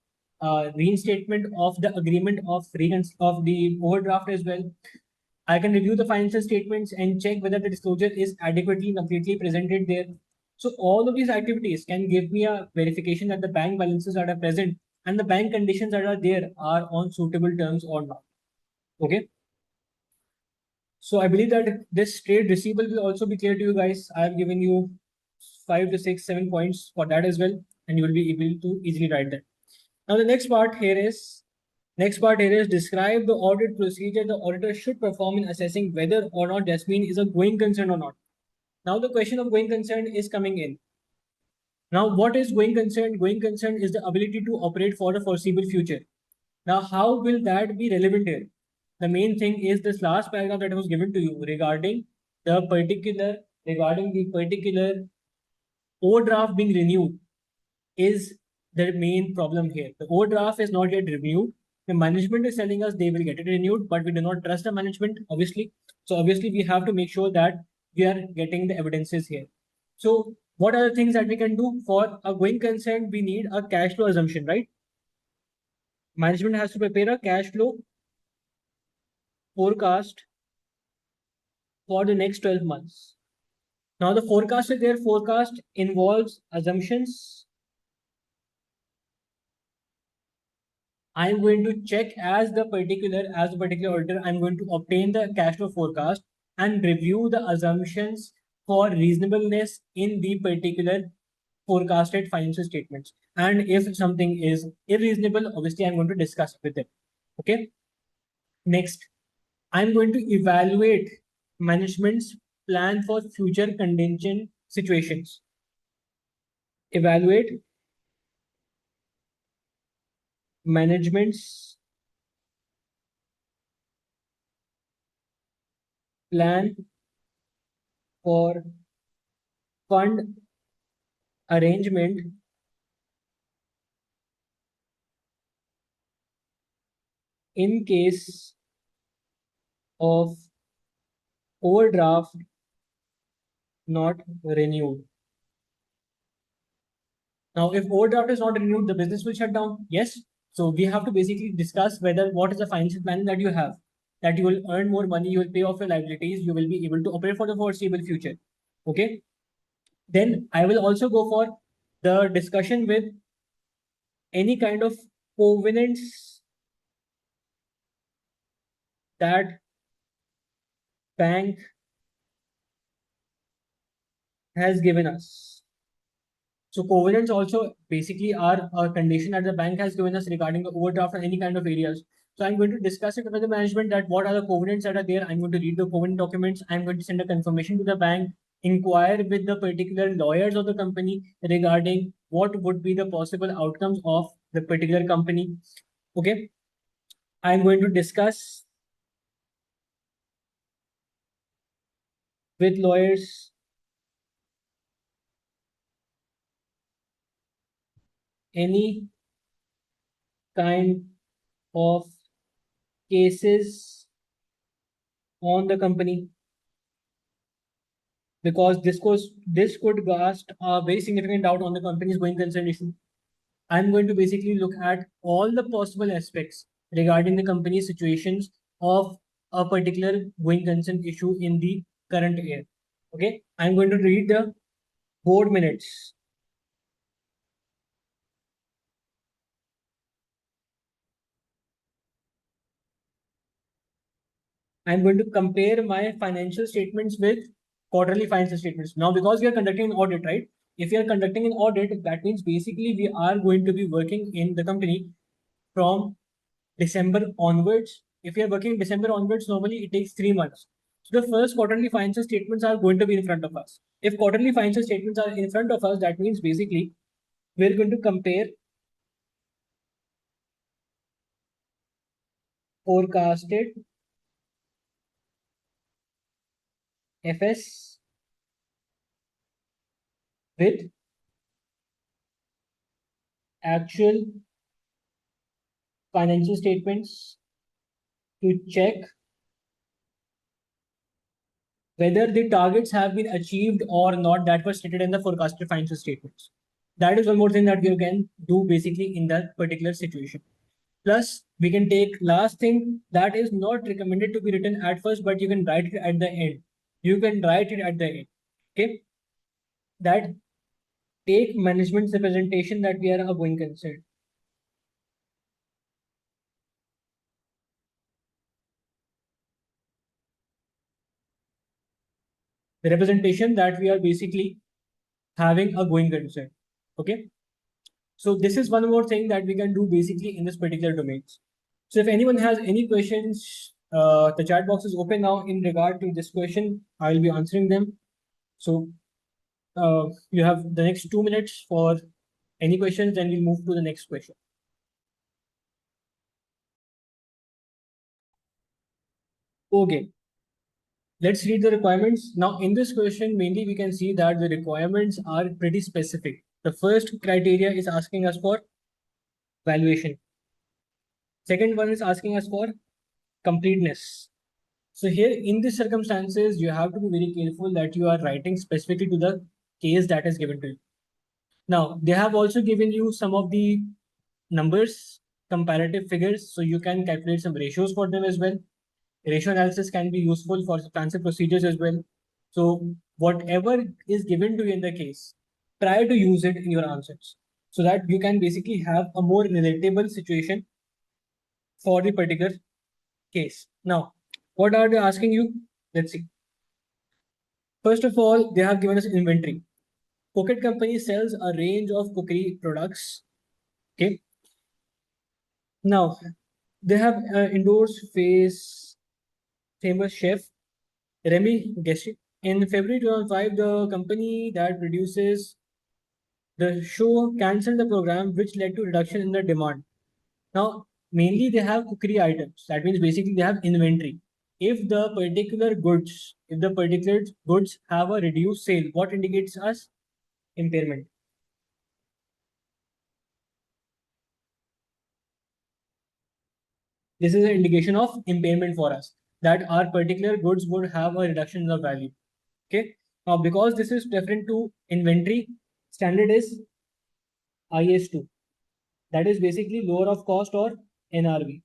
reinstatement of the agreement of the overdraft as well. I can review the financial statements and check whether the disclosure is adequately and completely presented there. So all of these activities can give me a verification that the bank balances that are present and the bank conditions that are there are on suitable terms or not. Okay. So I believe that this trade receivable will also be clear to you guys. I have given you 5 to 6, 7 points for that as well, and you will be able to easily write that. Now the next part here is Next part here is describe the audit procedure the auditor should perform in assessing whether or not Jasmine is a going concern or not. Now the question of going concern is coming in. Now, what is going concern? Going concern is the ability to operate for the foreseeable future. Now, how will that be relevant here? The main thing is this last paragraph that was given to you regarding the particular overdraft being renewed is the main problem here. The overdraft is not yet renewed. The management is telling us they will get it renewed, but we do not trust the management, obviously. So obviously we have to make sure that we are getting the evidences here. So what are the things that we can do for a going concern? We need a cash flow assumption, right? Management has to prepare a cash flow forecast for the next 12 months. Now the forecast is there. Forecast involves assumptions. I'm going to check as the particular auditor, I'm going to obtain the cash flow forecast and review the assumptions for reasonableness in the particular forecasted financial statements. And if something is unreasonable, obviously I'm going to discuss with it. Okay. Next, I'm going to evaluate management's plan for future contingent situations. Evaluate management's plan for fund arrangement in case of overdraft not renewed. Now, if overdraft is not renewed, the business will shut down. Yes. So we have to basically discuss whether what is the financial plan that you have, that you will earn more money, you will pay off your liabilities, you will be able to operate for the foreseeable future. Okay. Then I will also go for the discussion with any kind of covenants that bank has given us. So covenants also basically are a condition that the bank has given us regarding the overdraft or any kind of areas. So I'm going to discuss it with the management that what are the covenants that are there. I'm going to read the covenant documents. I'm going to send a confirmation to the bank, inquire with the particular lawyers of the company regarding what would be the possible outcomes of the particular company. Okay. I'm going to discuss with lawyers any kind of cases on the company, because this could cast a very significant doubt on the company's going concern issue. I'm going to basically look at all the possible aspects regarding the company's situations of a particular going concern issue in the current year. Okay, I'm going to read the board minutes. I'm going to compare my financial statements with quarterly financial statements. Now, because we are conducting an audit, right? If we are conducting an audit, that means basically we are going to be working in the company from December onwards. If we are working December onwards, normally it takes 3 months. So the first quarterly financial statements are going to be in front of us. If quarterly financial statements are in front of us, that means basically we're going to compare forecasted FS with actual financial statements to check whether the targets have been achieved or not that were stated in the forecasted financial statements. That is one more thing that we can do basically in that particular situation. Plus, we can take last thing that is not recommended to be written at first, but you can write it at the end. You can write it at the end. Okay. That take management's representation that we are a going concern. The representation that we are basically having a going concern. Okay. So this is one more thing that we can do basically in this particular domains. So if anyone has any questions, the chat box is open now in regard to this question. I'll be answering them. So you have the next 2 minutes for any questions, then we'll move to the next question. Okay, let's read the requirements. Now, in this question, mainly we can see that the requirements are pretty specific. The first criteria is asking us for valuation. Second one is asking us for completeness. So here in these circumstances, you have to be very careful that you are writing specifically to the case that is given to you. Now, they have also given you some of the numbers, comparative figures, so you can calculate some ratios for them as well. Ratio analysis can be useful for substantive procedures as well. So whatever is given to you in the case, try to use it in your answers so that you can basically have a more relatable situation for the particular case. Now, what are they asking you? Let's see. First of all, they have given us inventory. Pocket Company sells a range of cookery products. Okay. Now, they have endorsed famous chef Remy Gessi. In February 2005, the company that produces the show cancelled the program, which led to reduction in the demand. Now, mainly they have cookery items. That means basically they have inventory. If the particular goods have a reduced sale, what indicates us? Impairment. This is an indication of impairment for us, that our particular goods would have a reduction in the value. Okay. Now, because this is different to inventory, standard is IS2. That is basically lower of cost or NRV.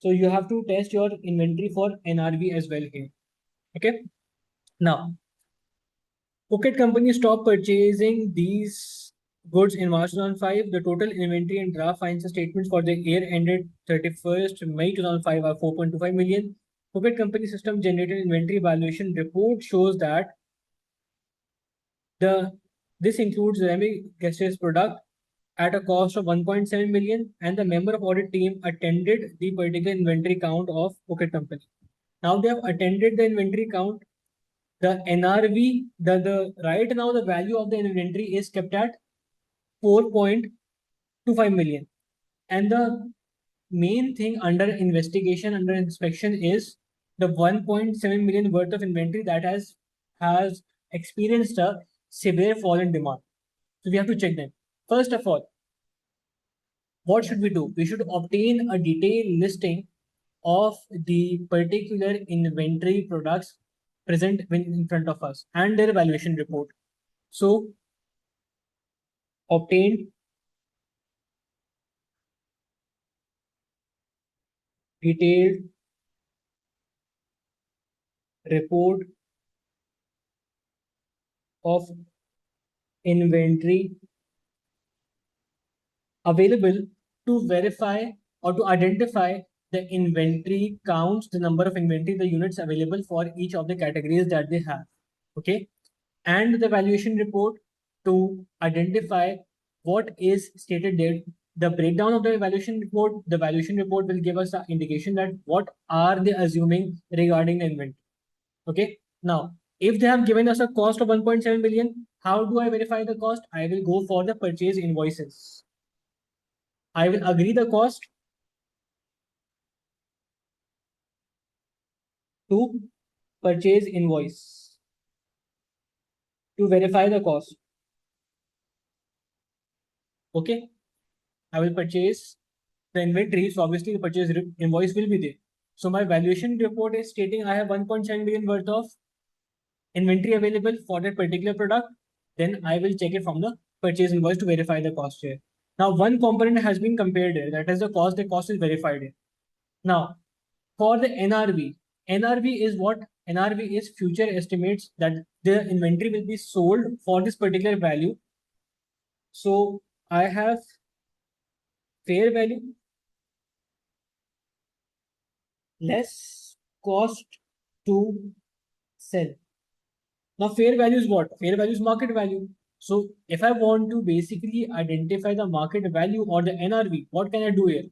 So you have to test your inventory for NRV as well here. Okay. Now, Pocket Company stopped purchasing these goods in March 2005. The total inventory and draft financial statements for the year ended 31st May 2005 are 4.25 million. Pocket Company system generated inventory valuation report shows that this includes Remy Geste's product at a cost of 1.7 million, and the member of audit team attended the particular inventory count of Pocket Company. Now they have attended the inventory count. The NRV, right now the value of the inventory is kept at 4.25 million. And the main thing under investigation, under inspection is the 1.7 million worth of inventory that has experienced a severe fall in demand. So we have to check them. First of all, what should we do? We should obtain a detailed listing of the particular inventory products present in front of us and their valuation report. So, obtained detailed report of inventory available to verify or to identify the inventory counts, the number of inventory, the units available for each of the categories that they have. Okay. And the valuation report to identify what is stated there. The breakdown of the evaluation report will give us an indication that what are they assuming regarding the inventory. Okay. Now, if they have given us a cost of 1.7 million, how do I verify the cost? I will go for the purchase invoices. I will agree the cost to purchase invoice to verify the cost. Okay. I will purchase the inventory. So obviously the purchase invoice will be there. So my valuation report is stating I have 1.7 million worth of inventory available for that particular product. Then I will check it from the purchase invoice to verify the cost here. Now one component has been compared here. That is the cost is verified here. Now for the NRV is what? NRV is future estimates that the inventory will be sold for this particular value. So I have fair value less cost to sell. Now, fair value is what? Fair value is market value. So, if I want to basically identify the market value or the NRV, what can I do here?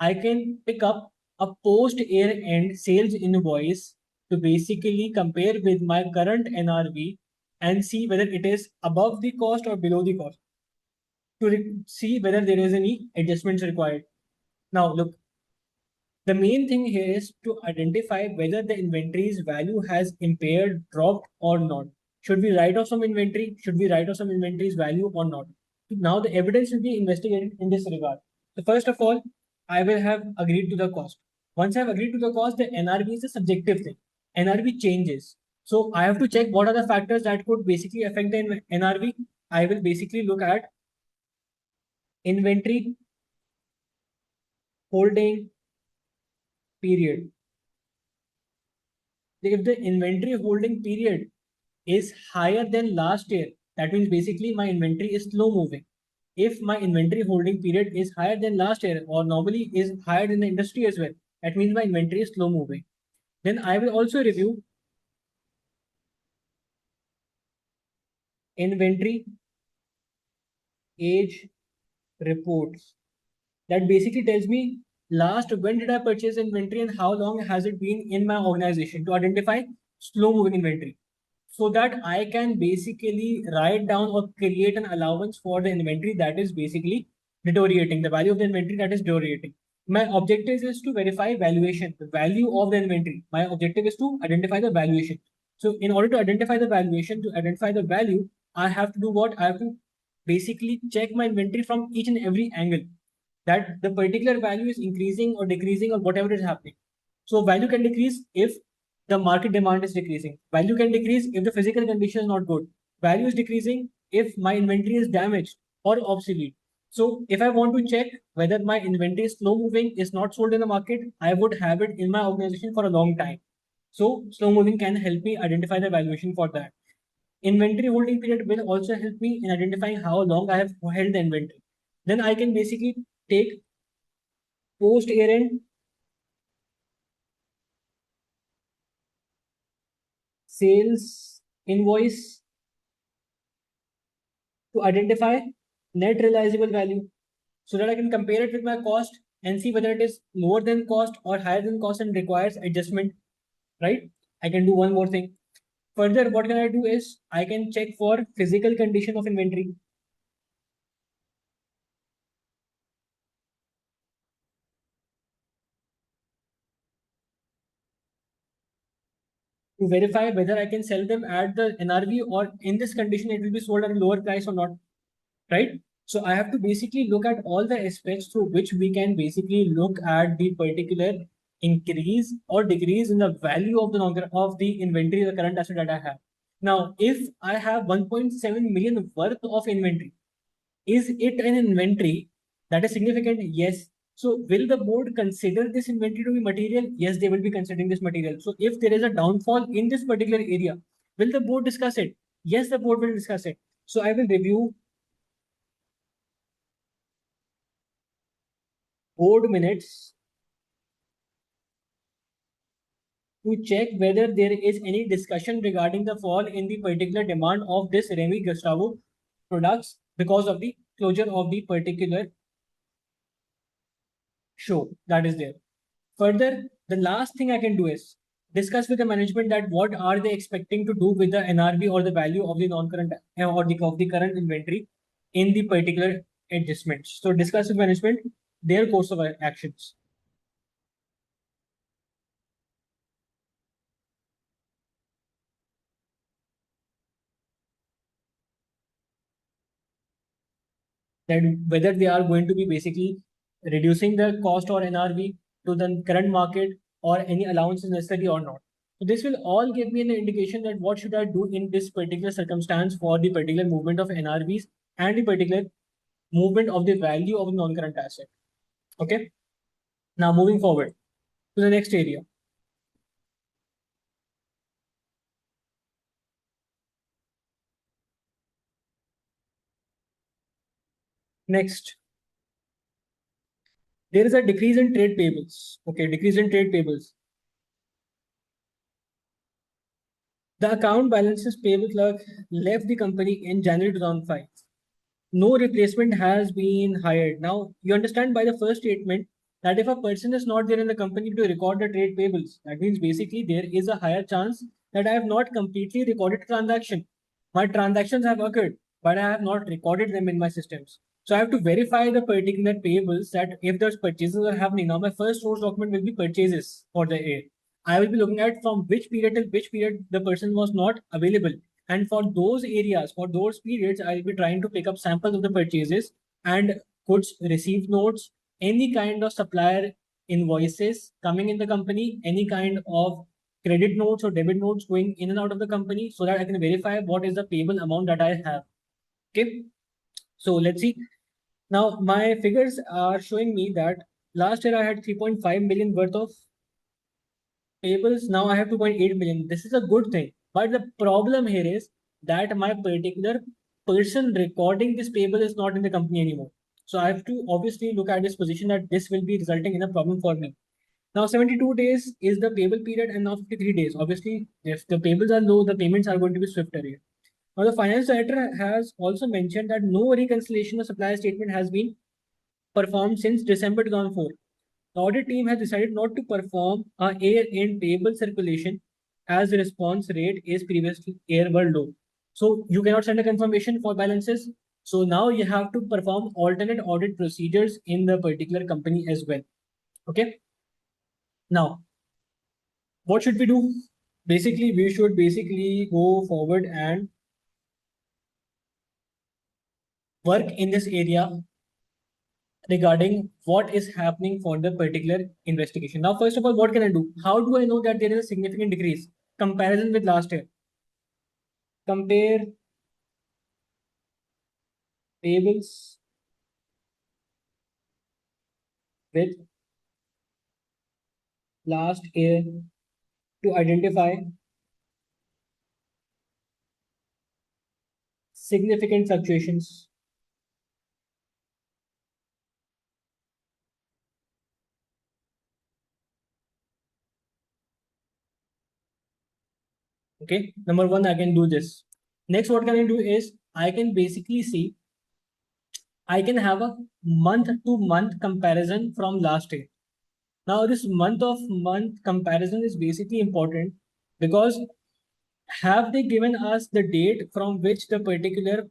I can pick up a post year end sales invoice to basically compare with my current NRV and see whether it is above the cost or below the cost to see whether there is any adjustments required. Now, look, the main thing here is to identify whether the inventory's value has impaired, dropped, or not. Should we write off some inventory? Should we write off some inventory's value or not? Now, the evidence will be investigated in this regard. So, first of all, I will have agreed to the cost. Once I've agreed to the cost, the NRV is a subjective thing. NRV changes. So, I have to check what are the factors that could basically affect the NRV. I will basically look at inventory holding period. If the inventory holding period is higher than last year, that means basically my inventory is slow moving. If my inventory holding period is higher than last year, or normally is higher in the industry as well, that means my inventory is slow moving. Then I will also review inventory age reports. That basically tells me last when did I purchase inventory and how long has it been in my organization to identify slow moving inventory, so that I can basically write down or create an allowance for the inventory that is basically deteriorating, the value of the inventory that is deteriorating. My objective is to verify valuation, the value of the inventory. My objective is to identify the valuation. So in order to identify the valuation, to identify the value, I have to do what? I have to basically check my inventory from each and every angle, that the particular value is increasing or decreasing or whatever is happening. So value can decrease if the market demand is decreasing. Value can decrease if the physical condition is not good. Value is decreasing if my inventory is damaged or obsolete. So if I want to check whether my inventory is slow moving, is not sold in the market, I would have it in my organization for a long time. So slow moving can help me identify the valuation for that. Inventory holding period will also help me in identifying how long I have held the inventory. Then I can basically take post year end sales invoice to identify net realizable value, so that I can compare it with my cost and see whether it is lower than cost or higher than cost and requires adjustment, right? I can do one more thing. Further, what can I do is I can check for physical condition of inventory to verify whether I can sell them at the NRV, or in this condition it will be sold at a lower price or not, right? So I have to basically look at all the aspects through which we can basically look at the particular increase or decrease in the value of the inventory, the current asset that I have. Now, if I have 1.7 million worth of inventory, is it an inventory that is significant? Yes. So will the board consider this inventory to be material? Yes, they will be considering this material. So if there is a downfall in this particular area, will the board discuss it? Yes, the board will discuss it. So I will review board minutes to check whether there is any discussion regarding the fall in the particular demand of this Remy Gustavo products because of the closure of the particular show that is there. Further, the last thing I can do is discuss with the management that what are they expecting to do with the NRV or the value of the non-current or the current inventory in the particular adjustments. So discuss with management their course of actions. That whether they are going to be basically reducing the cost or NRV to the current market, or any allowance is necessary or not. So this will all give me an indication that what should I do in this particular circumstance for the particular movement of NRVs and the particular movement of the value of the non-current asset. Okay. Now moving forward to the next area. Next, there is a decrease in trade payables. Okay, decrease in trade payables. The account balances payable clerk left the company in January 2005. No replacement has been hired. Now, you understand by the first statement that if a person is not there in the company to record the trade payables, that means basically there is a higher chance that I have not completely recorded the transaction. My transactions have occurred, but I have not recorded them in my systems. So I have to verify the particular payables, that if those purchases are happening. Now my first source document will be purchases for the year. I will be looking at from which period till which period the person was not available. And for those areas, for those periods, I will be trying to pick up samples of the purchases and goods received notes, any kind of supplier invoices coming in the company, any kind of credit notes or debit notes going in and out of the company, so that I can verify what is the payable amount that I have. Okay. So let's see. Now my figures are showing me that last year I had 3.5 million worth of payables. Now I have 2.8 million. This is a good thing. But the problem here is that my particular person recording this payable is not in the company anymore. So I have to obviously look at this position that this will be resulting in a problem for me. Now 72 days is the payable period and now 53 days. Obviously, if the payables are low, the payments are going to be swifter here. Now the finance director has also mentioned that no reconciliation of supplier statement has been performed since December 2004. The audit team has decided not to perform a year-end payable circulation as the response rate is previously year were low. So you cannot send a confirmation for balances. So now you have to perform alternate audit procedures in the particular company as well. Okay. Now, what should we do? Basically, we should go forward and work in this area regarding what is happening for the particular investigation. Now, first of all, what can I do? How do I know that there is a significant decrease? Comparison with last year. Compare payables with last year to identify significant fluctuations. Okay, number one, I can do this. Next, what can I do is I can basically see, I can have a month to month comparison from last year. Now, this month comparison is basically important because have they given us the date from which the particular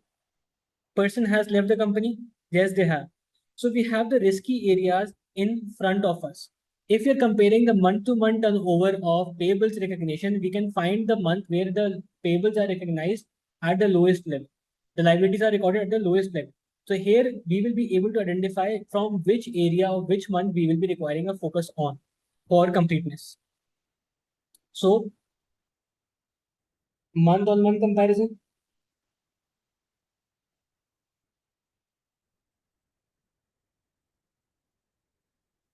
person has left the company? Yes, they have. So we have the risky areas in front of us. If you're comparing the month-to-month turnover of payables recognition, we can find the month where the payables are recognized at the lowest level. The liabilities are recorded at the lowest level. So here we will be able to identify from which area or which month we will be requiring a focus on for completeness. So month-on-month comparison.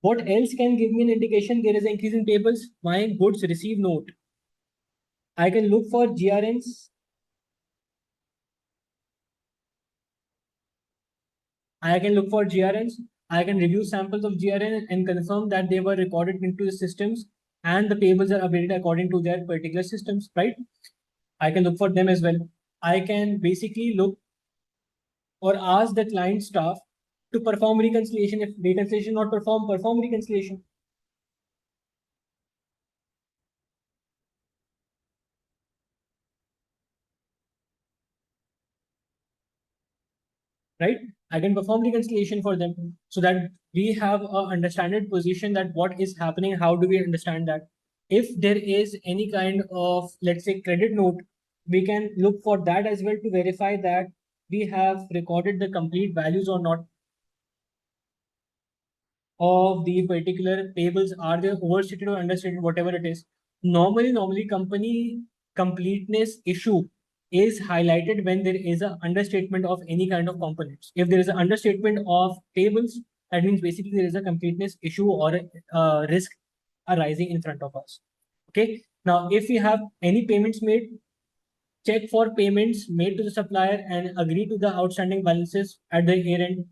What else can give me an indication there is an increase in payables? My goods received note. I can look for GRNs. I can look for GRNs. I can review samples of GRN and confirm that they were recorded into the systems and the payables are updated according to their particular systems, right? I can look for them as well. I can basically look or ask the client staff to perform reconciliation. If reconciliation not performed, perform reconciliation. Right? I can perform reconciliation for them so that we have a understanded position that what is happening, how do we understand that. If there is any kind of, let's say, credit note, we can look for that as well to verify that we have recorded the complete values or not of the particular payables. Are they overstated or understated, whatever it is. Normally company completeness issue is highlighted when there is an understatement of any kind of components. If there is an understatement of payables, that means basically there is a completeness issue or a risk arising in front of us. Okay. Now, if we have any payments made, check for payments made to the supplier and agree to the outstanding balances at the year end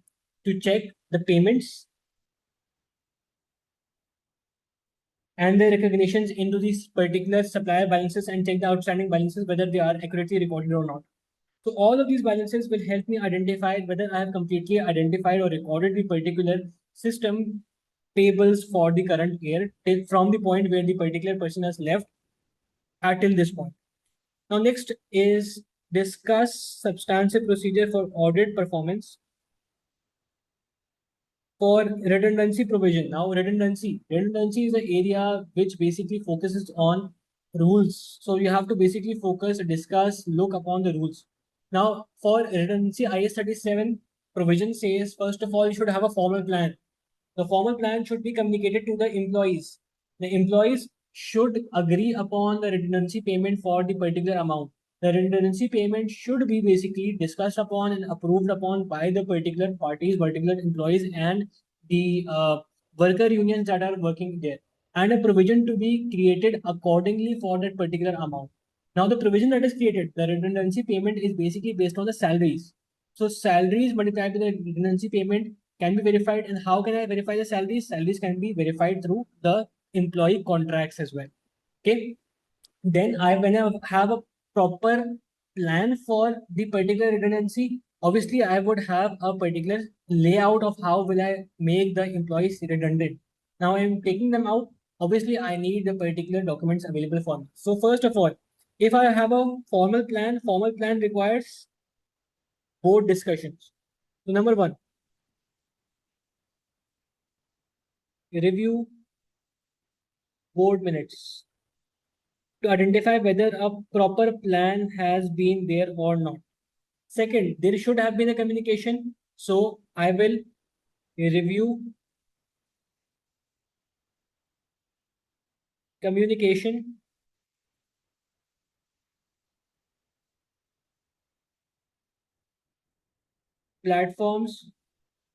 to check the payments and the recognitions into these particular supplier balances and check the outstanding balances whether they are accurately recorded or not. So all of these balances will help me identify whether I have completely identified or recorded the particular system payables for the current year from the point where the particular person has left till this point. Now, next is discuss substantive procedure for audit performance for redundancy provision. Now, redundancy is an area which basically focuses on rules. So you have to basically focus, discuss, look upon the rules. Now, for redundancy, IS 37 provision says, first of all, you should have a formal plan. The formal plan should be communicated to the employees. The employees should agree upon the redundancy payment for the particular amount. The redundancy payment should be basically discussed upon and approved upon by the particular parties, particular employees, and the worker unions that are working there. And a provision to be created accordingly for that particular amount. Now, the provision that is created, the redundancy payment is basically based on the salaries. So, salaries multiplied by the redundancy payment can be verified. And how can I verify the salaries? Salaries can be verified through the employee contracts as well. Okay. Then when I have a proper plan for the particular redundancy, obviously I would have a particular layout of how will I make the employees redundant. Now I'm taking them out. Obviously, I need the particular documents available for me. So first of all, if I have a formal plan requires board discussions. So number one, review board minutes to identify whether a proper plan has been there or not. Second, there should have been a communication. So I will review communication platforms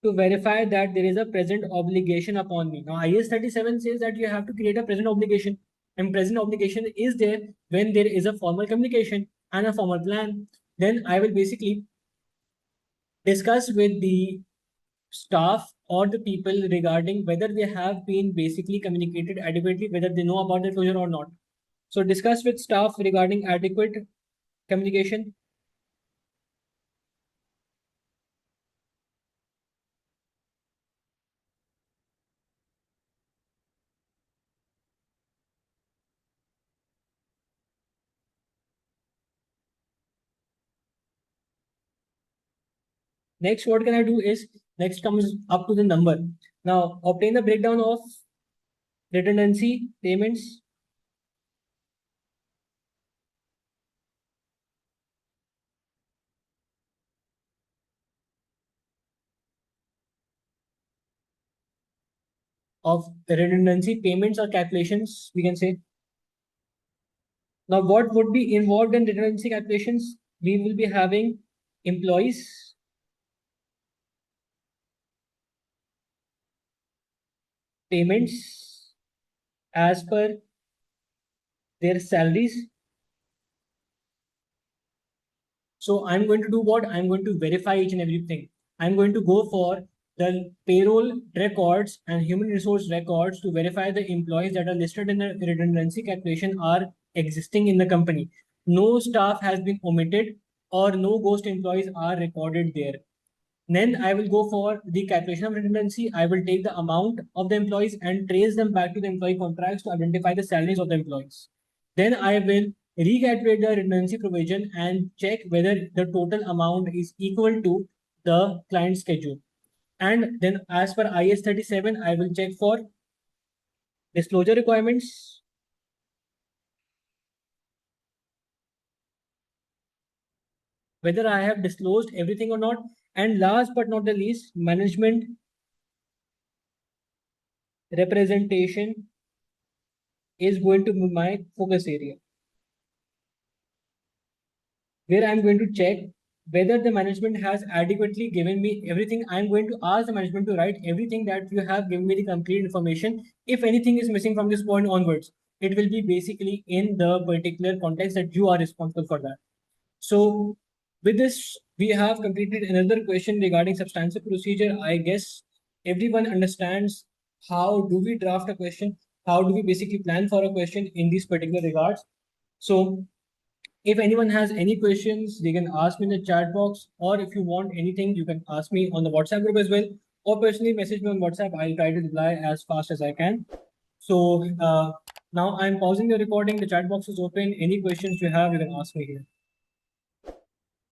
to verify that there is a present obligation upon me. Now, IS 37 says that you have to create a present obligation, and present obligation is there when there is a formal communication and a formal plan. Then I will basically discuss with the staff or the people regarding whether they have been basically communicated adequately, whether they know about the closure or not. So discuss with staff regarding adequate communication. Next, what can I do is, next comes up to the number. Now, obtain the breakdown of redundancy payments of the redundancy payments or calculations, we can say. Now, what would be involved in redundancy calculations? We will be having employees, payments as per their salaries. So I'm going to do what? I'm going to verify each and everything. I'm going to go for the payroll records and human resource records to verify the employees that are listed in the redundancy calculation are existing in the company. No staff has been omitted or no ghost employees are recorded there. Then I will go for the calculation of redundancy. I will take the amount of the employees and trace them back to the employee contracts to identify the salaries of the employees. Then I will recalculate the redundancy provision and check whether the total amount is equal to the client schedule. And then as per IS 37, I will check for disclosure requirements, whether I have disclosed everything or not. And last but not the least, management representation is going to be my focus area, where I'm going to check whether the management has adequately given me everything. I'm going to ask the management to write everything that you have given me the complete information. If anything is missing from this point onwards, it will be basically in the particular context that you are responsible for that. So with this, we have completed another question regarding substantive procedure. I guess everyone understands how do we draft a question, how do we basically plan for a question in these particular regards. So if anyone has any questions, they can ask me in the chat box, or if you want anything, you can ask me on the WhatsApp group as well. or personally message me on WhatsApp. I'll try to reply as fast as I can. So now I'm pausing the recording. The chat box is open. Any questions you have, you can ask me here.